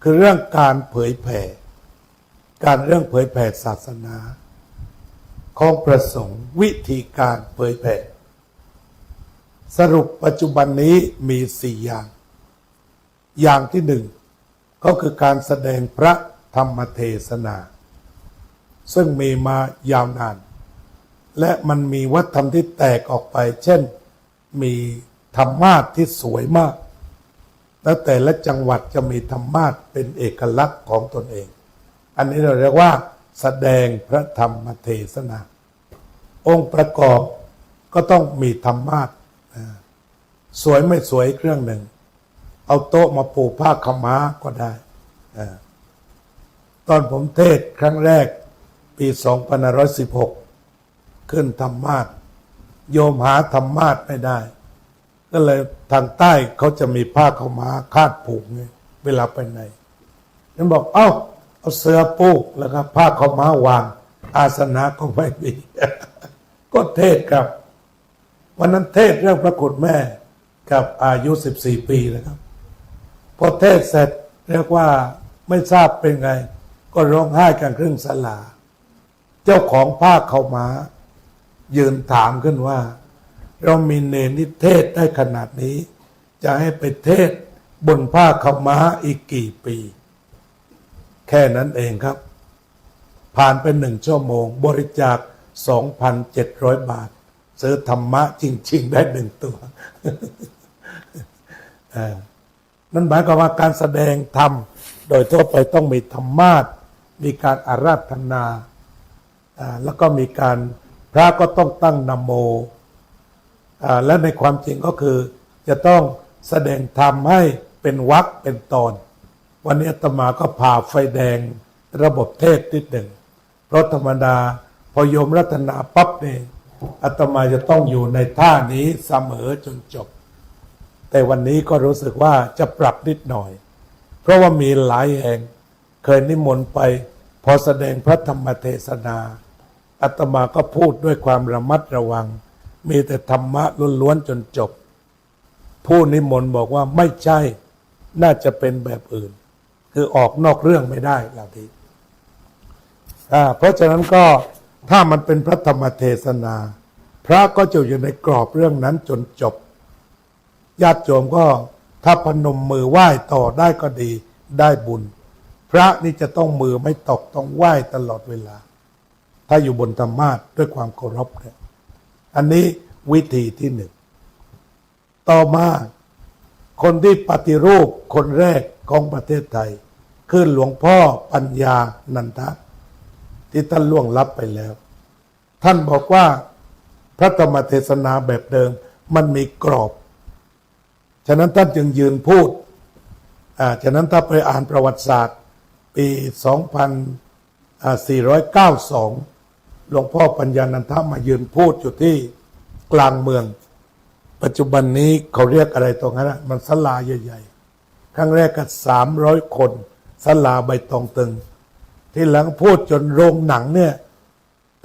คือเรื่องการเผยแผ่เรื่องเผยแผ่ศาสนาของประสงค์วิธีการเผยแผ่สรุปปัจจุบันนี้มี4 อย่างที่ 1ก็คือการแสดงพระธรรมเทศนาซึ่งมีมายาวนานและมันมีวัฒนธรรมที่แตกออกไปเช่นมีธรรมาสที่สวยมากแล้วแต่ละจังหวัดจะมีธรรมาสเป็นเอกลักษณ์ของตนเองอันนี้เราเรียกว่าแสดงพระธรรมเทศนาองค์ประกอบก็ต้องมีธรรมาสสวยไม่สวยเครื่องหนึ่งเอาโต๊ะมาปูผ้าขาวม้าก็ได้ตอนผมเทศครั้งแรกปี2516ขึ้นธรรมาสโยมหาธรรมาสไม่ได้ก็เลยทางใต้เขาจะมีผ้าขาวม้าคาดผูกไงเวลาไปไหนฉันบอกเอาเสื้อปูแล้วก็ผ้าขาวม้าวางอาสนะก็ไม่มี ก็เทศครับวันนั้นเทศเรื่องพระคุณแม่กับอายุ14 ปีนะครับพอเทศเสร็จเรียกว่าไม่ทราบเป็นไงก็ร้องไห้กันครึ่งศาลาเจ้าของผ้าขาวม้ายืนถามขึ้นว่าเรามีเนรที่เทศได้ขนาดนี้จะให้ไปเทศบนผ้าขาวม้าอีกกี่ปีแค่นั้นเองครับผ่านไป1 ชั่วโมงบริจาค 2,700 บาทซื้อธรรมะจริงๆได้1 ตัว นั่นหมายความว่าการแสดงธรรมโดยทั่วไปต้องมีธรรมาสมีการอาราธนาแล้วก็มีการพระก็ต้องตั้งนะโมและในความจริงก็คือจะต้องแสดงธรรมให้เป็นวรรคเป็นตอนวันนี้อาตมาก็ผ่าไฟแดงระบบเทศนิดหนึ่งเพราะธรรมดาพอโยมรัตนาปั๊บเนี่ยอาตมาจะต้องอยู่ในท่านี้เสมอจนจบแต่วันนี้ก็รู้สึกว่าจะปรับนิดหน่อยเพราะว่ามีหลายแห่งเคยนิมนต์ไปพอแสดงพระธรรมเทศนาอาตมาก็พูดด้วยความระมัดระวังมีแต่ธรรมะล้วนๆจนจบผู้นิมนต์บอกว่าไม่ใช่น่าจะเป็นแบบอื่นคือออกนอกเรื่องไม่ได้เหล่านี้เพราะฉะนั้นก็ถ้ามันเป็นพระธรรมเทศนาพระก็จะอยู่ในกรอบเรื่องนั้นจนจบญาติโยมก็ถ้าพนมมือไหว้ต่อได้ก็ดีได้บุญพระนี่จะต้องมือไม่ตกต้องไหว้ตลอดเวลาถ้าอยู่บนธรรมาสด้วยความเคารพเนี่ยอันนี้วิธีที่ 1ต่อมาคนที่ปฏิรูปคนแรกของประเทศไทยคือหลวงพ่อปัญญานันทะที่ท่านล่วงลับไปแล้วท่านบอกว่าพระธรรมเทศนาแบบเดิมมันมีกรอบฉะนั้นท่านจึงยืนพูดฉะนั้นถ้าไปอ่านประวัติศาสตร์ปี2492หลวงพ่อปัญญานันทะมายืนพูดอยู่ที่กลางเมืองปัจจุบันนี้เขาเรียกอะไรตรงนั้นมันศาลาใหญ่ๆครั้งแรกก็300 คนศาลาใบตองตึงที่หลังพูดจนโรงหนังเนี่ย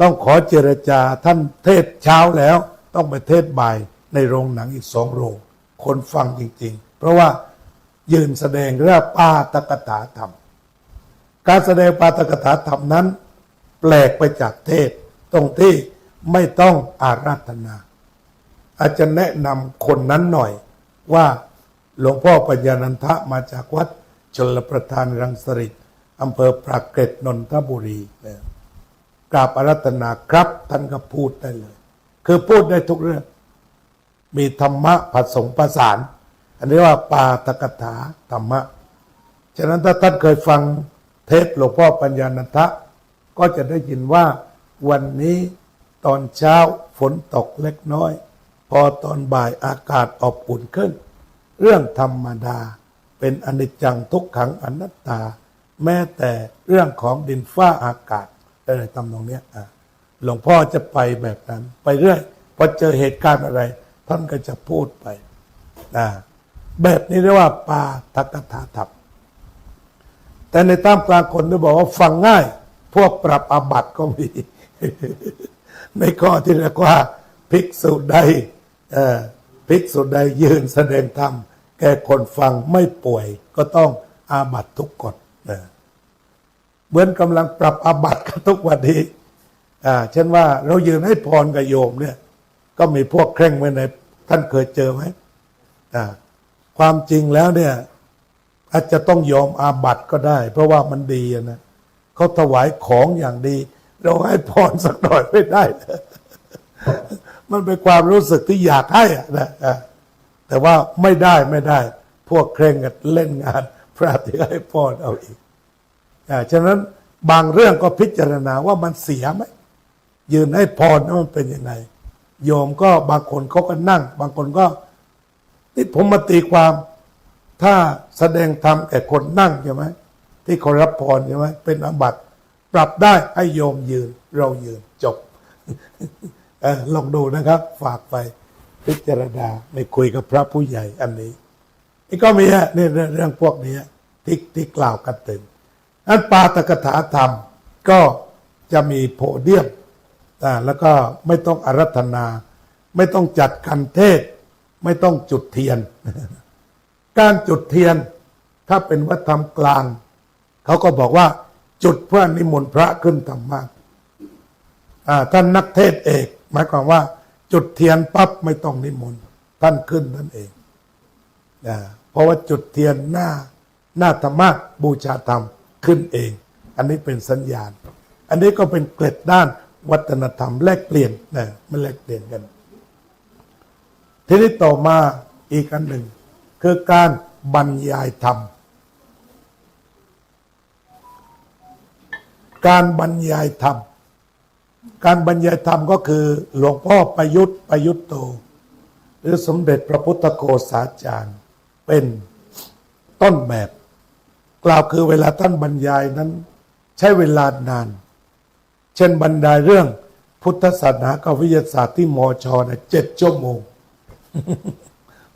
ต้องขอเจรจาท่านเทศเช้าแล้วต้องไปเทศบ่ายในโรงหนังอีก2 โรงคนฟังจริงๆเพราะว่ายืนแสดงเรื่องปาฐกถาธรรมการแสดงปาฐกถาธรรมนั้นแปลกไปจากเทศตรงที่ไม่ต้องอาราธนาอาจจะแนะนำคนนั้นหน่อยว่าหลวงพ่อปัญญานันทะมาจากวัดชลประทานรังสฤษฎ์อำเภอปากเกร็ดนนทบุรีกราบอาราธนาครับท่านก็พูดได้เลยคือพูดได้ทุกเรื่องมีธรรมะผสมผสานอันนี้ว่าปาฐกถาธรรมะฉะนั้นถ้าท่านเคยฟังเทศหลวงพ่อปัญญานันทะก็จะได้ยินว่าวันนี้ตอนเช้าฝนตกเล็กน้อยพอตอนบ่ายอากาศอบอุ่นขึ้นเรื่องธรรมดาเป็นอนิจจังทุกขังอนัตตาแม้แต่เรื่องของดินฟ้าอากาศอะไรตำนองเนี้ยหลวงพ่อจะไปแบบนั้นไปเรื่อยพอเจอเหตุการณ์อะไรท่านก็จะพูดไปแบบนี้เรียกว่าปาฐกถาธรรมแต่ในท่ามกลางคนที่บอกว่าฟังง่ายพวกปรับอาบัติก็มี ในข้อที่เรียกว่าภิกษุใดยืนแสดงธรรมแก่คนฟังไม่ป่วยก็ต้อง อาบัติทุกกฎนะเหมือนกำลังปรับอาบัติกันทุกวันนี้เช่นว่าเรายืนให้พรกับโยมเนี่ยก็มีพวกเคร่งไว้ในท่านเคยเจอไหมความจริงแล้วเนี่ยอาจจะต้องยอมอาบัติก็ได้เพราะว่ามันดีนะเขาถวายของอย่างดีเราให้พรสักหน่อยไม่ได้มันเป็นความรู้สึกที่อยากให้นะแต่ว่าไม่ได้พวกเคร่งกันเล่นงานพระที่ให้พรเอาอีกฉะนั้นบางเรื่องก็พิจารณาว่ามันเสียไหมยืนให้พรนั้นมันเป็นยังไงโยมก็บางคนเขาก็นั่งบางคนก็นี่ผมมาตีความถ้าแสดงธรรมแก่คนนั่งใช่ไหมที่เขารับพรใช่ไหมเป็นอาบัติปรับได้ให้โยมยืนเรายืนจบ ลองดูนะครับฝากไปพิจารณาในคุยกับพระผู้ใหญ่อันนี้นี่ก็มีนี่เรื่องพวกนี้ที่กล่าวกันถึงอันปาฐกถาธรรมก็จะมีโพเดียมแล้วก็ไม่ต้องอารัธนาไม่ต้องจัดกันเทศไม่ต้องจุดเทียน การจุดเทียนถ้าเป็นวัฒนธรรมกลางเขาก็บอกว่าจุดเพื่อนิมนต์พระขึ้นธรรมะท่านนักเทศเอกหมายความว่าจุดเทียนปั๊บไม่ต้องนิมนต์ท่านขึ้นนั่นเองเพราะว่าจุดเทียนหน้าธรรมะบูชาธรรมขึ้นเองอันนี้เป็นสัญญาณอันนี้ก็เป็นเกล็ดด้านวัฒนธรรมแลกเปลี่ยนไม่แลกเปลี่ยนกันทีนี้ต่อมาอีกอันหนึ่งคือการบรรยายธรรมการบรรยายธรรมการบรรยายธรรมก็คือหลวงพ่อประยุทธ์โตหรือสมเด็จพระพุทธโฆษาจารย์เป็นต้นแบบกล่าวคือเวลาท่านบรรยายนั้นใช้เวลานานเช่นบรรยายเรื่องพุทธศาสนากับวิทยาศาสตร์ที่มช7 ชั่วโมง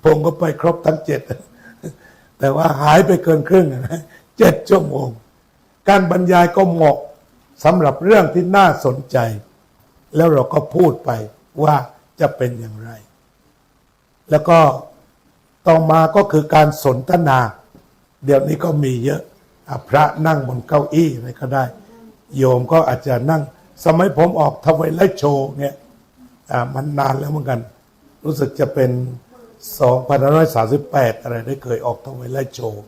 ผมก็ไปครบทั้ง7แต่ว่าหายไปเกินครึ่งนะ7 ชั่วโมงการบรรยายก็เหมาะสำหรับเรื่องที่น่าสนใจแล้วเราก็พูดไปว่าจะเป็นอย่างไรแล้วก็ต่อมาก็คือการสนทนาเดี๋ยวนี้ก็มีเยอะพระนั่งบนเก้าอี้อะไรก็ได้โยมก็อาจจะนั่งสมัยผมออกทวายไลฟ์โชว์เนี่ยมันนานแล้วเหมือนกันรู้สึกจะเป็น2538อะไรได้เคยออกทวายไลฟ์โชว์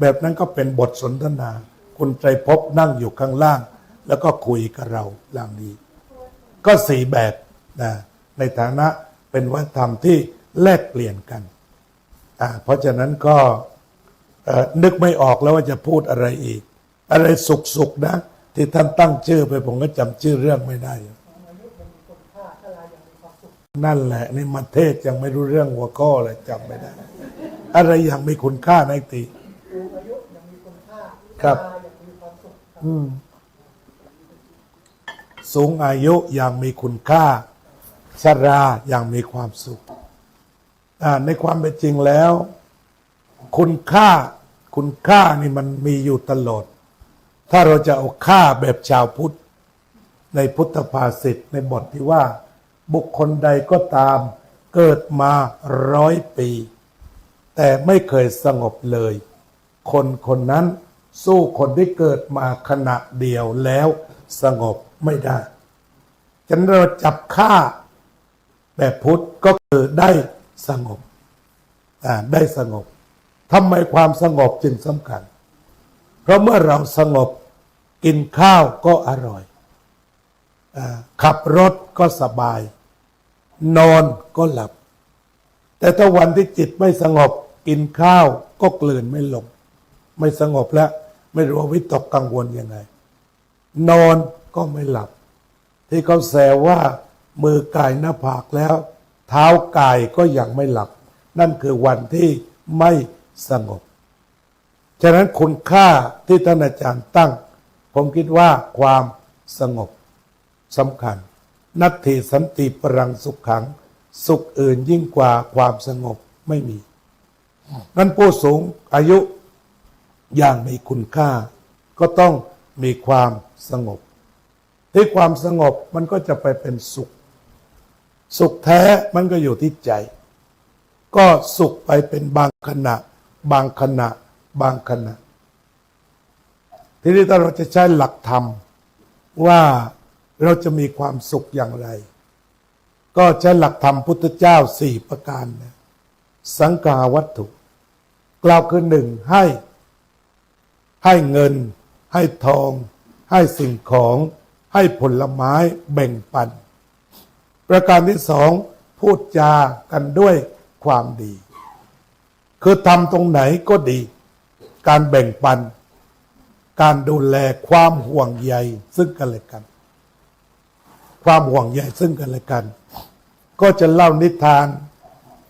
แบบนั้นก็เป็นบทสนทนาคุณไตรภพนั่งอยู่ข้างล่างแล้วก็คุยกับเราอย่างนี้ก็4 แบบในฐานะเป็นวัฒนธรรมที่แลกเปลี่ยนกันเพราะฉะนั้นก็นึกไม่ออกแล้วว่าจะพูดอะไรอีกอะไรสุกๆนะที่ท่านตั้งชื่อไปผมก็จำชื่อเรื่องไม่ได้นั่นแหละนี่มาเทศยังไม่รู้เรื่องหัวข้อเลยจำไม่ได้อะไรอย่างมีคุณค่าในตีอายุยังมีคุณค่าครับสูงอายุอย่างมีคุณค่าชราอย่างมีความสุขในความเป็นจริงแล้วคุณค่านี่มันมีอยู่ตลอดถ้าเราจะเอาค่าแบบชาวพุทธในพุทธภาษิตในบทที่ว่าบุคคลใดก็ตามเกิดมา100 ปีแต่ไม่เคยสงบเลยคนนั้นสู้คนที่เกิดมาขณะเดียวแล้วสงบไม่ได้ฉะนั้นเราจับค่าแบบพุทธก็คือได้สงบได้สงบทำไมความสงบจึงสำคัญเพราะเมื่อเราสงบกินข้าวก็อร่อยขับรถก็สบายนอนก็หลับแต่ถ้าวันที่จิตไม่สงบกินข้าวก็กลืนไม่ลงไม่สงบแล้วไม่รู้ว่าวิตกกังวลยังไงนอนก็ไม่หลับที่เขาแซวว่ามือก่ายหน้าผากแล้วเท้าก่ายก็ยังไม่หลับนั่นคือวันที่ไม่สงบฉะนั้นคุณค่าที่ท่านอาจารย์ตั้งผมคิดว่าความสงบสำคัญนัตถิสันติปรังสุขขังสุขอื่นยิ่งกว่าความสงบไม่มีนั้นผู้สูงอายุอย่างมีคุณค่าก็ต้องมีความสงบที่ความสงบมันก็จะไปเป็นสุขแท้มันก็อยู่ที่ใจก็สุขไปเป็นบางขณะ ทีนี้ถ้าเราจะใช้หลักธรรมว่าเราจะมีความสุขอย่างไร ก็ใช้หลักธรรมพุทธเจ้า4ประการนะสังฆาวัตถุกล่าวคือหนึ่งให้เงินให้ทองให้สิ่งของให้ผลไม้แบ่งปันประการที่สองพูดจากันด้วยความดีคือทำตรงไหนก็ดีการแบ่งปันการดูแลความห่วงใยซึ่งกันและกันความห่วงใยซึ่งกันและกันก็จะเล่านิทาน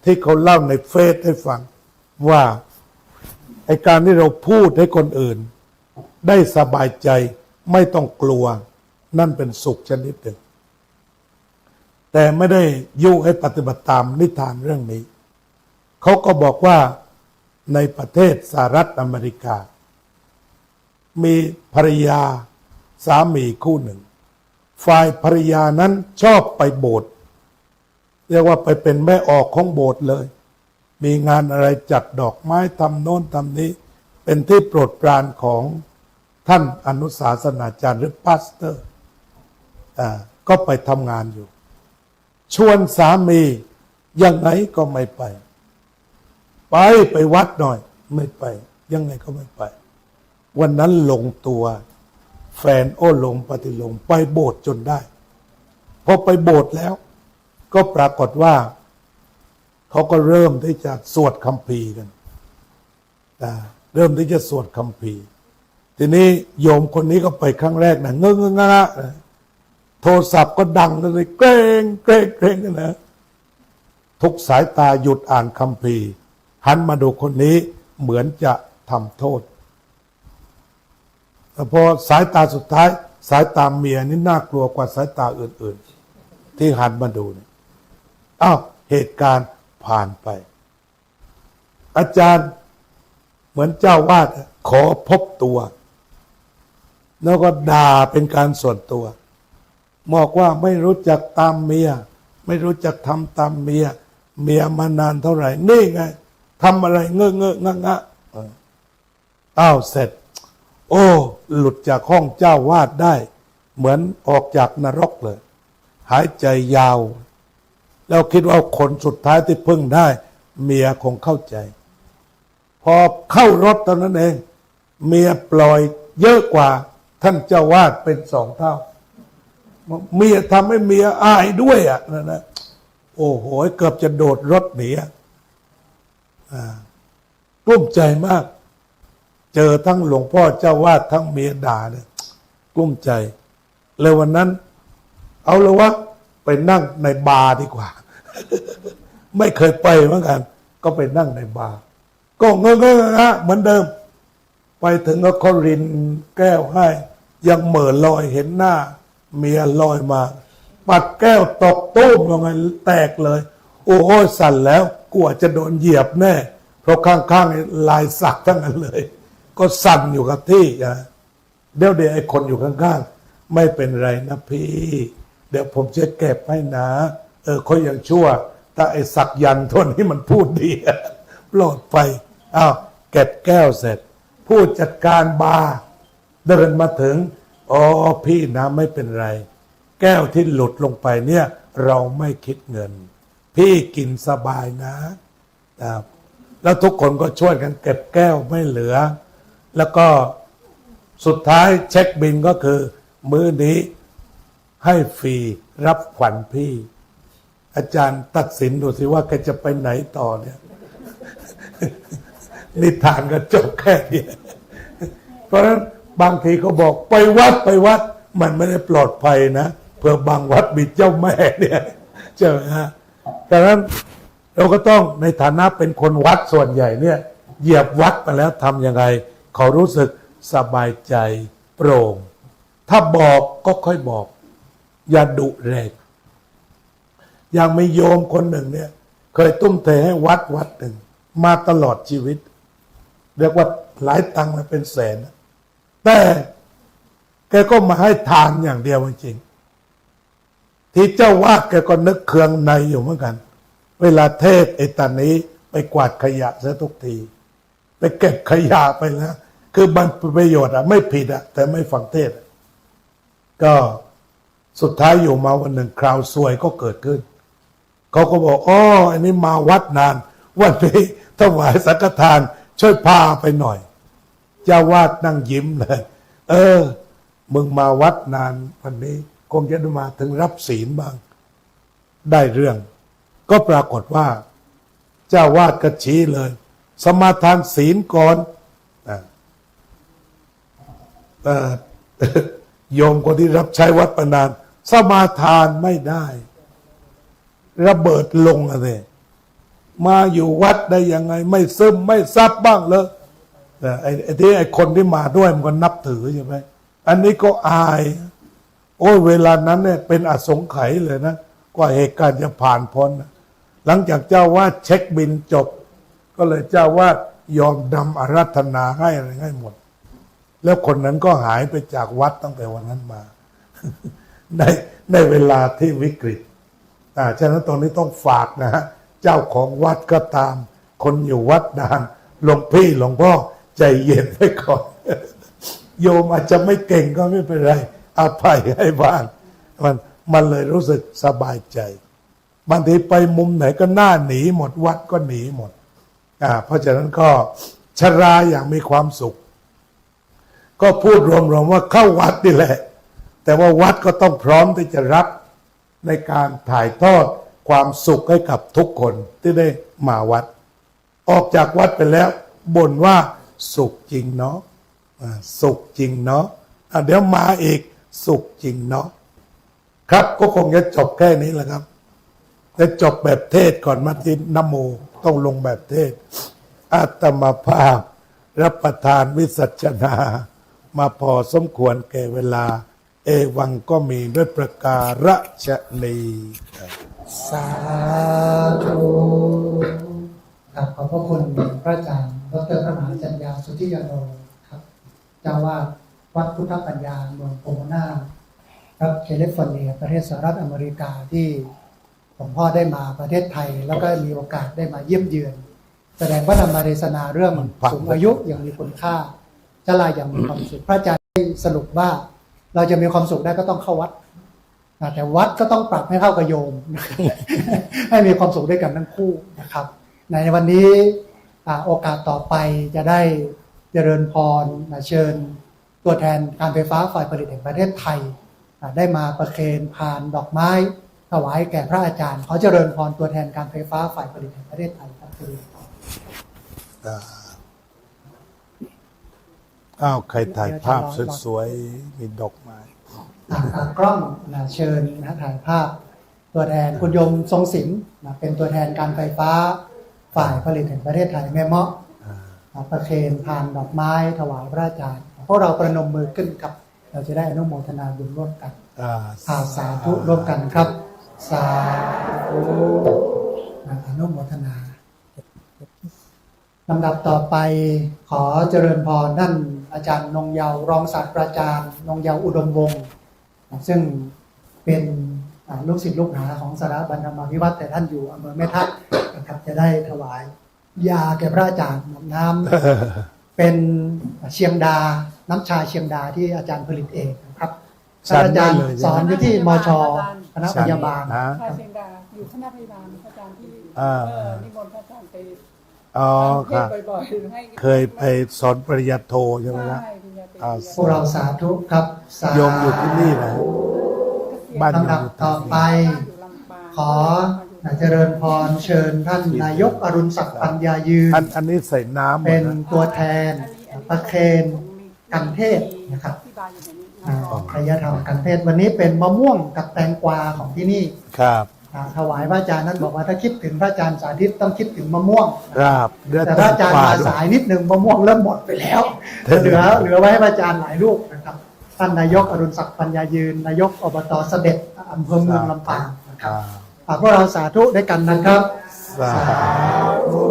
ที่เขาเล่าในเฟซให้ฟังว่าไอ้การที่เราพูดให้คนอื่นได้สบายใจไม่ต้องกลัวนั่นเป็นสุขชนิดหนึ่งแต่ไม่ได้ยุให้ปฏิบัติตามนิทานเรื่องนี้เขาก็บอกว่าในประเทศสหรัฐอเมริกามีภรรยาสามีคู่หนึ่งฝ่ายภรรยานั้นชอบไปโบสถ์เรียกว่าไปเป็นแม่ออกของโบสถ์เลยมีงานอะไรจัดดอกไม้ทำโน้นทำนี้เป็นที่โปรดปรานของท่านอนุศาสนาจารย์หรือพาสเตอร์ก็ไปทำงานอยู่ชวนสามียังไงก็ไม่ไปวัดหน่อยไม่ไปยังไงก็ไม่ไปวันนั้นลงตัวแฟนลงปฏิลงไปโบสถ์จนได้พอไปโบสถ์แล้วก็ปรากฏว่าเขาก็เริ่มที่จะสวดคัมภีร์กันเริ่มที่จะสวดคัมภีร์ทีนี้โยมคนนี้ก็ไปครั้งแรกนะเงอะงะโทรศัพท์ก็ดังเลยเกรงกันนะทุกสายตาหยุดอ่านคัมภีร์หันมาดูคนนี้เหมือนจะทำโทษแต่พอสายตาสุดท้ายสายตาเมียนี่น่ากลัวกว่าสายตาอื่นๆที่หันมาดูเนี่ยเหตุการณ์ผ่านไปอาจารย์เหมือนเจ้าวาดขอพบตัวแล้วก็ด่าเป็นการส่วนตัวบอกว่าไม่รู้จักตามเมียไม่รู้จักทำตามเมียมานานเท่าไหร่นี่ไงทำอะไรเงอะงะเสร็จหลุดจากห้องเจ้าวาดได้เหมือนออกจากนรกเลยหายใจยาวแล้วคิดว่าคนสุดท้ายที่พึ่งได้เมียคงเข้าใจพอเข้ารถตอนนั้นเองเมียปล่อยเยอะกว่าท่านเจ้าวาดเป็น2 เท่าเมียทำให้เมียอายด้วยนะโอ้โหเกือบจะโดดรถหนีกลุ้มใจมากเจอทั้งหลวงพ่อเจ้าวาดทั้งเมียด่าเนี่ยกลุ้มใจเลยวันนั้นเอาละวะไปนั่งในบาร์ดีกว่า ไม่เคยไปเหมือนกันก็ไปนั่งในบาร์ก็เงอะเหมือนเดิมไปถึงก็เขารินแก้วให้ยังเหม่อลอยเห็นหน้าเมียลอยมาปัดแก้วตกตุ้มลงไปแตกเลยโอ้โหสั่นแล้วกลัวจะโดนเหยียบแน่เพราะข้างๆลายสักทั้งนั้นเลยก็สั่นอยู่กับที่เดี๋ยวไอ้คนอยู่ข้างๆไม่เป็นไรนะพี่เดี๋ยวผมจะเก็บให้นะเขายังชั่วถ้าไอ้สักยันทนนี้มันพูดดีปลอดไปเก็บแก้วเสร็จผู้จัดการบาร์เดินมาถึงพี่นะไม่เป็นไรแก้วที่หลุดลงไปเนี่ยเราไม่คิดเงินพี่กินสบายนะครับแล้วทุกคนก็ช่วยกันเก็บแก้วไม่เหลือแล้วก็สุดท้ายเช็คบิลก็คือมื้อนี้ให้ฟรีรับขวัญพี่อาจารย์ตัดสินดูสิว่าแกจะไปไหนต่อเนี่ย นิทานก็จบแค่นี้เพราะฉะนั้นบางทีเขาบอกไปวัดมันไม่ได้ปลอดภัยนะเผื่อบางวัดมีเจ้าแม่เนี่ยใช่ไหมฮะดังนั้นเราก็ต้องในฐานะเป็นคนวัดส่วนใหญ่เนี่ยเหยียบวัดมาแล้วทำยังไงเขารู้สึกสบายใจโปร่งถ้าบอกก็ค่อยบอกอย่าดุแรงอย่างไม่โยมคนหนึ่งเนี่ยเคยตุ้มเทให้วัดหนึ่งมาตลอดชีวิตเรียกว่าหลายตังค์เป็นแสนแต่แกก็มาให้ทานอย่างเดียวจริงที่เจ้าวาดแกก็นึกเคืองในอยู่เหมือนกันเวลาเทศไอ้ตานี้ไปกวาดขยะซะทุกทีไปเก็บขยะไปแล้ว คือมันเป็นประโยชน์อะไม่ผิดอะแต่ไม่ฟังเทศน์ก็สุดท้ายอยู่มาวันหนึ่งคราวซวยก็เกิดขึ้นเขาก็บอกอ๋ออันนี้มาวัดนานวันนี้ถวายสังฆทานช่วยพาไปหน่อยเจ้าวาดนั่งยิ้มเลยมึงมาวัดนานวันนี้คงจะได้มาถึงรับศีลบ้างได้เรื่องก็ปรากฏว่าเจ้าวาดก็ชี้เลย สมาทานศีลก่อนโยมคนที่รับใช้วัดประนานสมาทานไม่ได้ระเบิดลงอะไรมาอยู่วัดได้ยังไงไม่ซึมไม่ซับบ้างเลยไอ้คนที่มาด้วยมันก็นับถือใช่ไหมอันนี้ก็อายโอ้ยเวลานั้นเนี่ยเป็นอสงไขยเลยนะกว่าเหตุการณ์จะผ่านพ้นหลังจากเจ้าวาดเช็คบินจบก็เลยเจ้าวาดยอมนำอาราธนาให้อะไรให้หมดแล้วคนนั้นก็หายไปจากวัดตั้งแต่วันนั้นมา ในเวลาที่วิกฤตฉะนั้นตรงนี้ต้องฝากนะฮะเจ้าของวัดก็ตามคนอยู่วัดนานหลวงพี่หลวงพ่อใจเย็นไว้ก่อน โยมอาจจะไม่เก่งก็ไม่เป็นไรอภัยให้บ้างมันเลยรู้สึกสบายใจบางทีไปมุมไหนก็หน้าหนีหมดวัดก็หนีหมดเพราะฉะนั้นก็ชราอย่างมีความสุขก็พูดรวมๆว่าเข้าวัดนี่แหละแต่ว่าวัดก็ต้องพร้อมที่จะรับในการถ่ายทอดความสุขให้กับทุกคนที่ได้มาวัดออกจากวัดไปแล้วบ่นว่าสุขจริงเนาะสุขจริงเนาะเดี๋ยวมาอีกสุขจริงเนาะครับก็คงจะจบแค่นี้แหละครับแต่จบแบบเทศก่อนมาที่นะโมต้องลงแบบเทศอาตมาภาพรับประทานวิสัชนามาพอสมควรแก่เวลาเอวังก็มีด้วยประการฉนีสาธุขอบพระคุณพระอาจารย์ดร.พระมหาจัญญาสุทธิยโนครับเจ้าวาดวัดพุทธปัญญาเมืองโพนาครับแคลิฟอร์เนียประเทศสหรัฐอเมริกาที่ผมพ่อได้มาประเทศไทยแล้วก็มีโอกาสได้มาเยี่ยมเยือนแสดงพระธรรมเทศนาเรื่องสูงอายุอย่างมีคุณค่าจะลายอย่างมีความสุขพระอาจารย์สรุปว่าเราจะมีความสุขได้ก็ต้องเข้าวัดแต่วัดก็ต้องปรับให้เข้ากับโยม ให้มีความสุขด้วยกันทั้งคู่นะครับในวันนี้โอกาสต่อไปจะได้เจริญพรเชิญตัวแทนการไฟฟ้าฝ่ายผลิตแห่งประเทศไทยได้มาประเคนพานดอกไม้ถวายแก่พระอาจารย์ขอเจริญพรตัวแทนการไฟฟ้าฝ่ายผลิตแห่งประเทศไทยครับใครถ่ายภาพสวยๆมีดอกไม้กล้องเชิญถ่ายภาพตัวแทนคุณยมทรงศิลป์เป็นตัวแทนการไฟฟ้าฝ่ายผลิตแห่งประเทศไทยแม่เมาะประเคนพานดอกไม้ถวายพระอาจารย์พวกเราประนมมือขึ้นครับเราจะได้อนุโมทนาบุญร่วมกันสาธุร่วมกันครับสาธุอนุโมทนาลำดับต่อไปขอเจริญพรท่านอาจารย์นงเยาว์รองศาสตราจารย์นงเยาว์อุดมวงศ์ซึ่งเป็นลูกศิษย์ลูกหาของสถาบันธรรมาภิวัตรแต่ท่านอยู่อำเภอแม่ทัพนะครับจะได้ถวายยาแก่พระอาจารย์น้ำเป็นเชียงดาน้ำชาเชียงดาที่อาจารย์ผลิตเองนะครับอาจารย์สอนอยู่ที่มช.คณะพยาบาลชาเชียงดาอยู่คณะพยาบาลอาจารย์ที่นิมนต์พระอาจารย์ไปครับเคยไปสอนปริญญาโทใช่ไหมครับพวกเราสาธุครับโยมอยู่ที่นี่นะบ้านลำดับต่อไปขอเจริญพรเชิญท่านนายกอรุณศักดิ์ปัญญายืนอันนี้ใส่น้ำเป็นตัวแทนประเคนกันเทศนะครับพยธรรมกันเทศวันนี้เป็นมะม่วงกับแตงกวาของที่นี่ครับถวายพระอาจารย์นั้นบอกว่าถ้าคิดถึงพระอาจารย์สาธิตต้องคิดถึงมะม่วงครับแต่พระอาจารย์มาสายนิดนึงมะม่วงเริ่มหมดไปแล้วเหลือไว้ให้พระอาจารย์หลายลูกนะครับท่านนายกอรุณศักดิ์ปัญญายืนนายกอบต.เสด็จอำเภอเมืองลำปางนะครับพวกเราสาธุด้วยกันนะครับสาธุ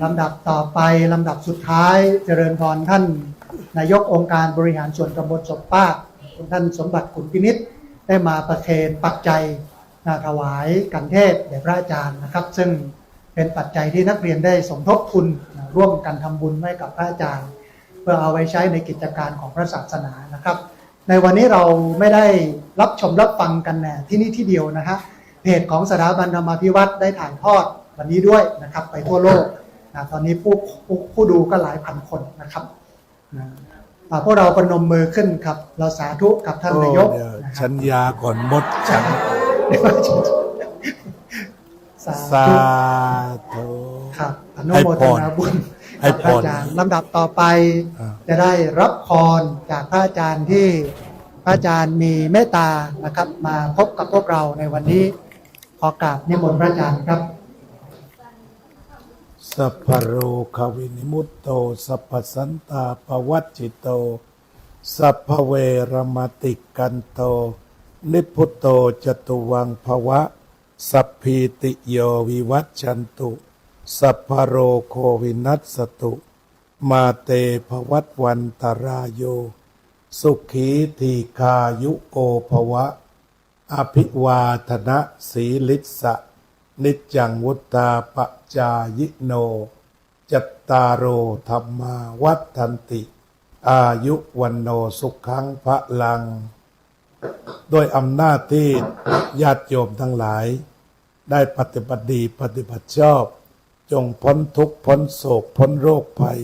ลำดับต่อไปลำดับสุดท้ายเจริญพรท่านนายกองค์การบริหารส่วนตำบลศพปากท่านสมบัติขุนพินิจได้มาประเคนปัจจัยถวายกันเทศแด่พระอาจารย์นะครับซึ่งเป็นปัจจัยที่นักเรียนได้สมทบทุน ร่วมกันทำบุญให้กับพระอาจารย์ เพื่อเอาไว้ใช้ในกิจการของพระศาสนานะครับ ในวันนี้เราไม่ได้รับชมรับฟังกันที่นี่ที่เดียวนะฮะเพจของสถาบันธรรมาภิวัตน์ได้ถ่ายทอดวันนี้ด้วยนะครับไปทั่วโลกนะตอนนี้ผู้ดูก็หลายพันคนนะครับพวกเราประนมมือขึ้นครับเราสาธุกับท่านนายก ฉันยาก่อนมดฉัน สา สา ธุ ธุ ครับอนุโมทนาบุญ ให้ กับ พ พระ ร อาจารย์ลำดับต่อไป อ่า จะได้รับพรจากพระอาจารย์ที่พระอาจารย์มีเมตตานะครับมาพบกับพวกเราในวันนี้ขอกราบนิมนต์พระอาจารย์ครับ สัพพะโรควินิมุตโตสัพพสันตาปวัจจิตโตสัพพเวรมติกันโตนิพพุตโตจตุวังภวะสัพพีติโยวิวัชชันตุสัพพะโรโควินัสสตุมาเตภวัตวันตรายโยสุขีทีคายุโกภวะอภิวาทนะสีลิสสะนิจจังวุตาปจายิโนจัตตารโอธรรมาวัฏันติอายุวันโนสุขังพระลังโดยอำนาจที่ญาติโยมทั้งหลายได้ปฏิบัติดีปฏิบัติชอบจงพ้นทุกข์พ้นโศกพ้นโรคภัย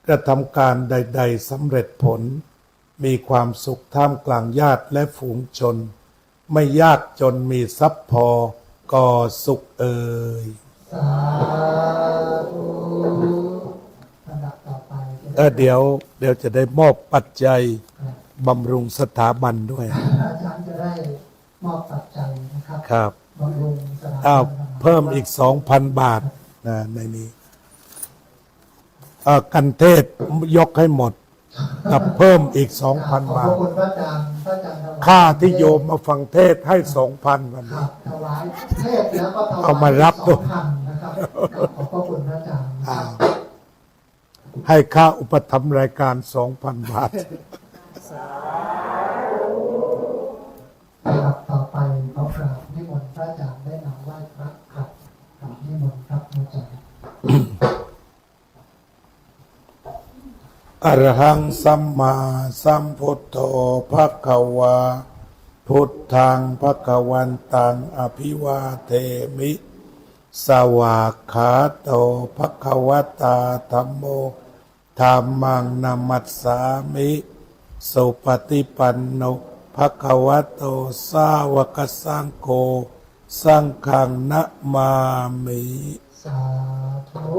กระทำการใดๆสำเร็จผลมีความสุขท่ามกลางญาติและฝูงชนไม่ยากจนมีทรัพย์พอก่อสุขเอ่ย สาธุลำดับต่อไป เดี๋ยวจะได้มอบปัจจัยบำรุงสถาบันด้วย อาจารย์จะได้มอบปัจจัยนะครับ ครับ บำรุงสถาบัน อ้าวเพิ่มอีก 2,000 บาทนะในนี้กันเทศยกให้หมดกับเพิ่มอีก 2,000 ขอบบ า พ ท ระคุณพระอาจารย์พระอาจารย์ถวาย ค่าที่โยมมาฟังเทศให้ 2,000 วัน ค นี้ รับถวายเทศแล้วก็ถวาย เอามารับด้วย 2,000นะครับขอบพระคุณพระอาจารย์นะครับ ให้ค่าอุปถัมภ์รายการ 2,000 บาท ลำดับต่อไปขอกราบนิมนต์พระอาจารย์ได้นำไหว้พระครับกราบนิมนต์ครับพระอาจารย์ อรหังสัมมาสัมพุทโธภควาพุทธังภควันตังอภิวาเทมิสวากขาโตภควตาธัมโมธัมมังนามัสสามิสุปฏิปันโนภควโตสาวกสังโฆสังฆังนะมามิ สาธุ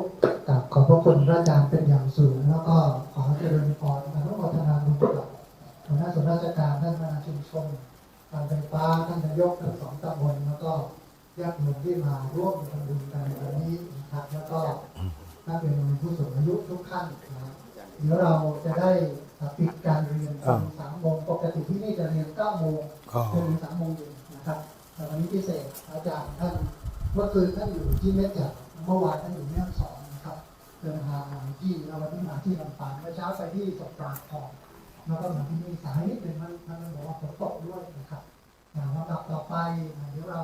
กราบขอบพระคุณพระอาจารย์เป็นอย่างสูงแล้วก็ขอเจริญพรอนุโมทนาบุญกับหัวหน้าส่วนราชการท่านประธานชุมชนการไฟฟ้าท่านนายกทั้งสองตำบลแล้วก็ญาติโยมที่มาร่วมทำบุญกันในวันนี้นะครับแล้วก็ถ้าเป็นผู้สูงอายุทุกท่านนะครับเดี๋ยวเราจะได้ปิดการเรียนถึง3 โมงปกติที่นี่จะเรียน9 โมงจนถึง3 โมงเย็นนะครับแต่วันนี้พิเศษอาจารย์ท่านเมื่อคืนท่านอยู่ที่แม่จักเมื่อวานท่านอยู่แม่ฮ่องสอนนะครับเดินทางมาที่เราวันนี้มาที่ลำปางเมื่อเช้าไปที่สกลนครแล้วก็มาที่นี่สายนิดหนึ่งมันบอกว่าฝนตกด้วยนะครับลำดับต่อไปเดี๋ยวเรา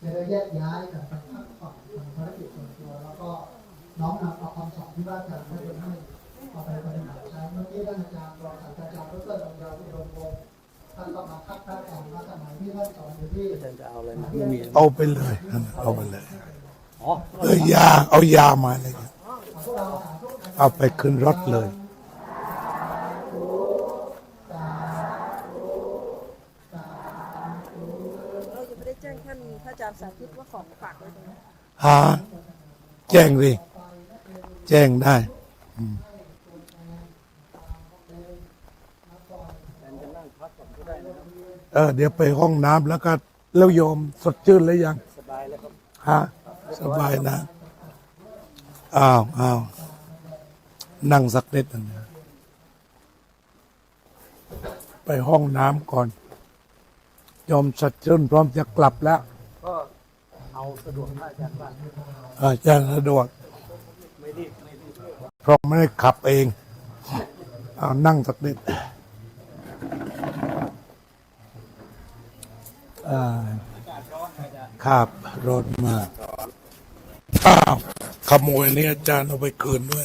จะได้แยกย้ายกันไปพักผ่อนทำภารกิจส่วนตัวแล้วก็น้อมนำเอาคำสอนที่ว่าจะให้เป็นให้เอาไปปฏิบัติใช้เมื่อกี้ท่านอาจารย์รองศาสตราจารย์ดร.ดำรงอุดมวงศ์ท่านก็มาทักพระอาจารย์ว่าสมัยที่ท่านสอนอยู่ที่ เอาไปเลยเอาไปเลยเอายามาเลยเอาไปขึ้นรถเลย เรายังไม่ได้แจ้งท่านพระอาจารย์สาธิตว่าของฝากไว้ตรงนี้ แจ้งดิแจ้งได้เดี๋ยวไปห้องน้ำแล้วก็แล้วโยมสดชื่นหรือยังสบายแล้วครับสบายนะอ้าวนั่งสักนิดหนึงนะไปห้องน้ำก่อนโยมสดชื่นพร้อมจะกลับแล้วก็เอาสะดวกถ้าอาจารย์ว่า อาจารย์สะดวกเพราะไม่ได้ขับเองเอานั่งสักนิดครับรถมาอ้าวเขา โมยนี่อาจารย์เอาไปคืนด้วย